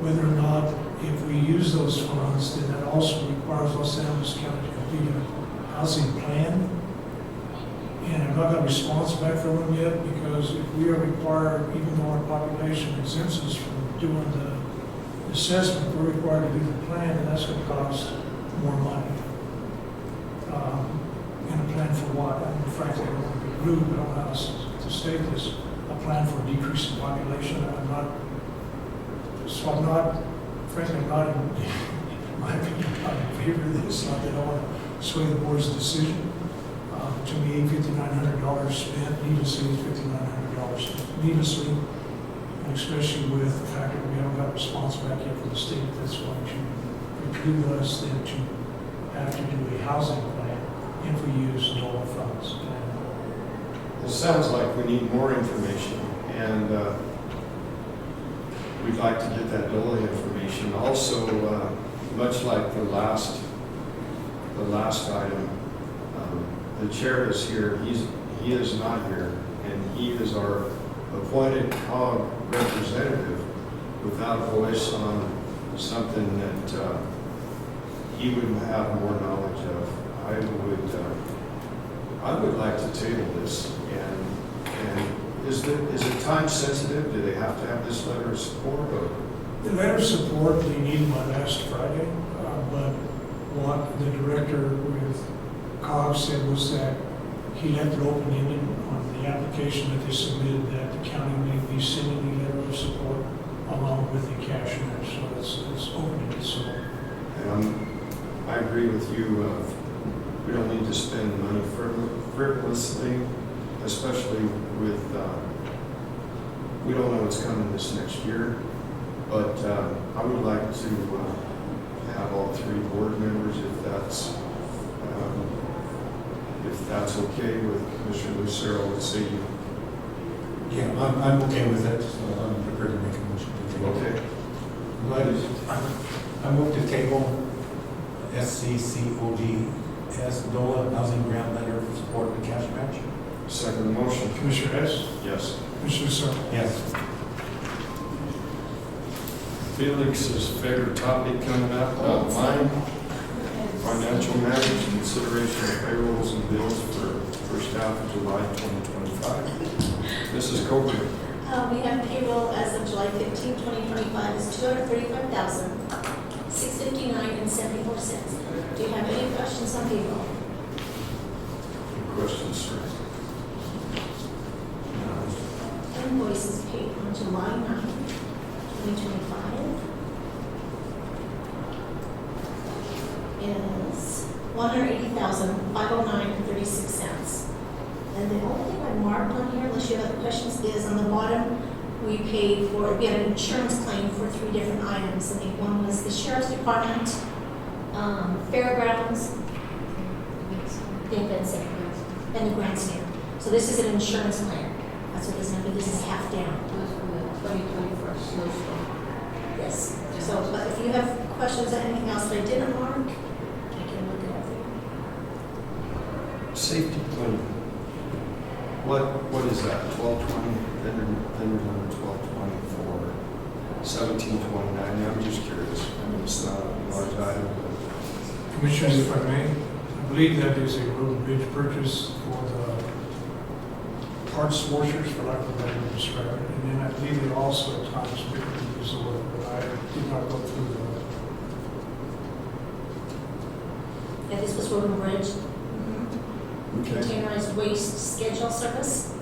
S4: whether or not if we use those funds, then that also requires Los Angeles County to complete a housing plan. And I've not got a response back from them yet, because if we are required, even though our population exempts us from doing the assessment, we're required to do the plan, and that's going to cost more money. And a plan for what? I mean, frankly, I don't want to be rude, but I don't know how to state this. A plan for a decrease in population. I'm not, frankly, I'm not, in my opinion, not in favor of this. Not that I want to sway the board's decision. To me, $5,900 spent, needlessly, $5,900 spent needlessly, and especially with the fact that we haven't got a response back yet from the state that's going to preclude us then to have to do a housing plan if we use DOLA funds.
S1: It sounds like we need more information, and we'd like to get that DOLA information. Also, much like the last item, the chair is here. He is not here, and he is our appointed COG representative without a voice on something that he would have more knowledge of. I would like to table this, and is it time sensitive? Do they have to have this letter of support? Or?
S4: The letter of support they needed by last Friday, but what the director with COG said was that he left it open-ended on the application that they submitted, that the county may be sending the letter of support along with the cash match, so it's open-ended. So,
S1: I agree with you. We don't need to spend money frivolously, especially with, we don't know what's coming this next year, but I would like to have all three board members, if that's okay with Commissioner Lucero, let's see.
S2: Yeah, I'm okay with it, so I'm prepared to make a motion to table.
S1: Okay.
S2: I move to table SCCOG DOLA housing grant letter for support of the cash match.
S1: Second motion.
S4: Commissioner Hess?
S1: Yes.
S4: Commissioner Sir?
S2: Yes.
S1: Felix's favorite topic coming up, mine. Financial matters, consideration of payrolls and bills for first half of July 2025. Mrs. Coburn.
S9: We have payroll as of July 15, 2025 is $235,659.74. Do you have any questions on payroll?
S1: Any questions, sir?
S9: Invoices paid on July 9, 2025 is $180,509.36. And the only thing I marked on here, unless you have other questions, is on the bottom, we had an insurance claim for 3 different items. I think one was the Sheriff's Department, Fairgrounds, and the grandstand. So this is an insurance claim. That's what this is, this is half down. 2021 snowstorm. Yes. So, but if you have questions or anything else that I didn't mark, I can look it up there.
S1: Safety claim. What is that? 1220? Vendor number 1220 for 1729. I'm just curious. I mean, it's not a large item, but
S4: Commissioners, if I may, I believe that is a road and bridge purchase for the parts washers, for lack of a better way to describe it. And then I believe it also at times typically use the oil, but I did not go through the.
S9: Yeah, this was Road and Bridge.
S1: okay.
S9: Containerized waste schedule service.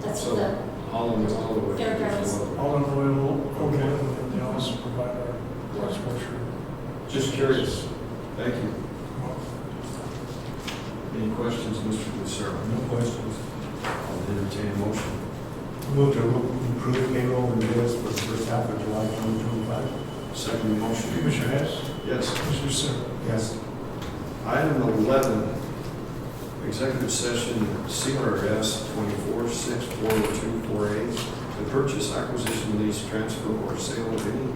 S9: That's for the
S1: Olive Oil.
S9: Fairgrounds.
S4: Olive oil, and they also provide our blood pressure.
S1: Just curious. Thank you. Any questions, Mr. Lucero?
S2: No questions.
S1: I'll entertain a motion.
S2: Move to approve payroll and bills for the first half of July 2025.
S1: Second motion.
S4: Commissioner Hess,
S1: Yes.
S4: Commissioner Searle.
S2: Yes.
S1: Item 11, executive session CRS 24640248, to purchase, acquisition, lease, transfer, or sale of any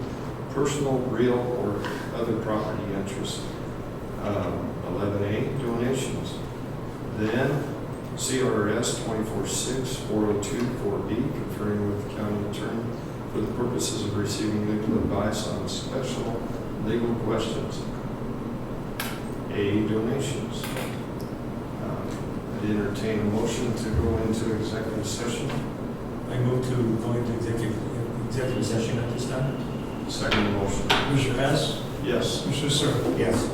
S1: personal, real, or other property interest. 11A, donations. Then CRS 246402-4B, conferring with the county attorney for the purposes of receiving legal advice on special legal questions. A, donations. I'd entertain a motion to go into executive session.
S2: I move to go into executive session at this time.
S1: Second motion.
S4: Commissioner Hess,
S1: Yes.
S4: Commissioner Searle.
S2: Yes.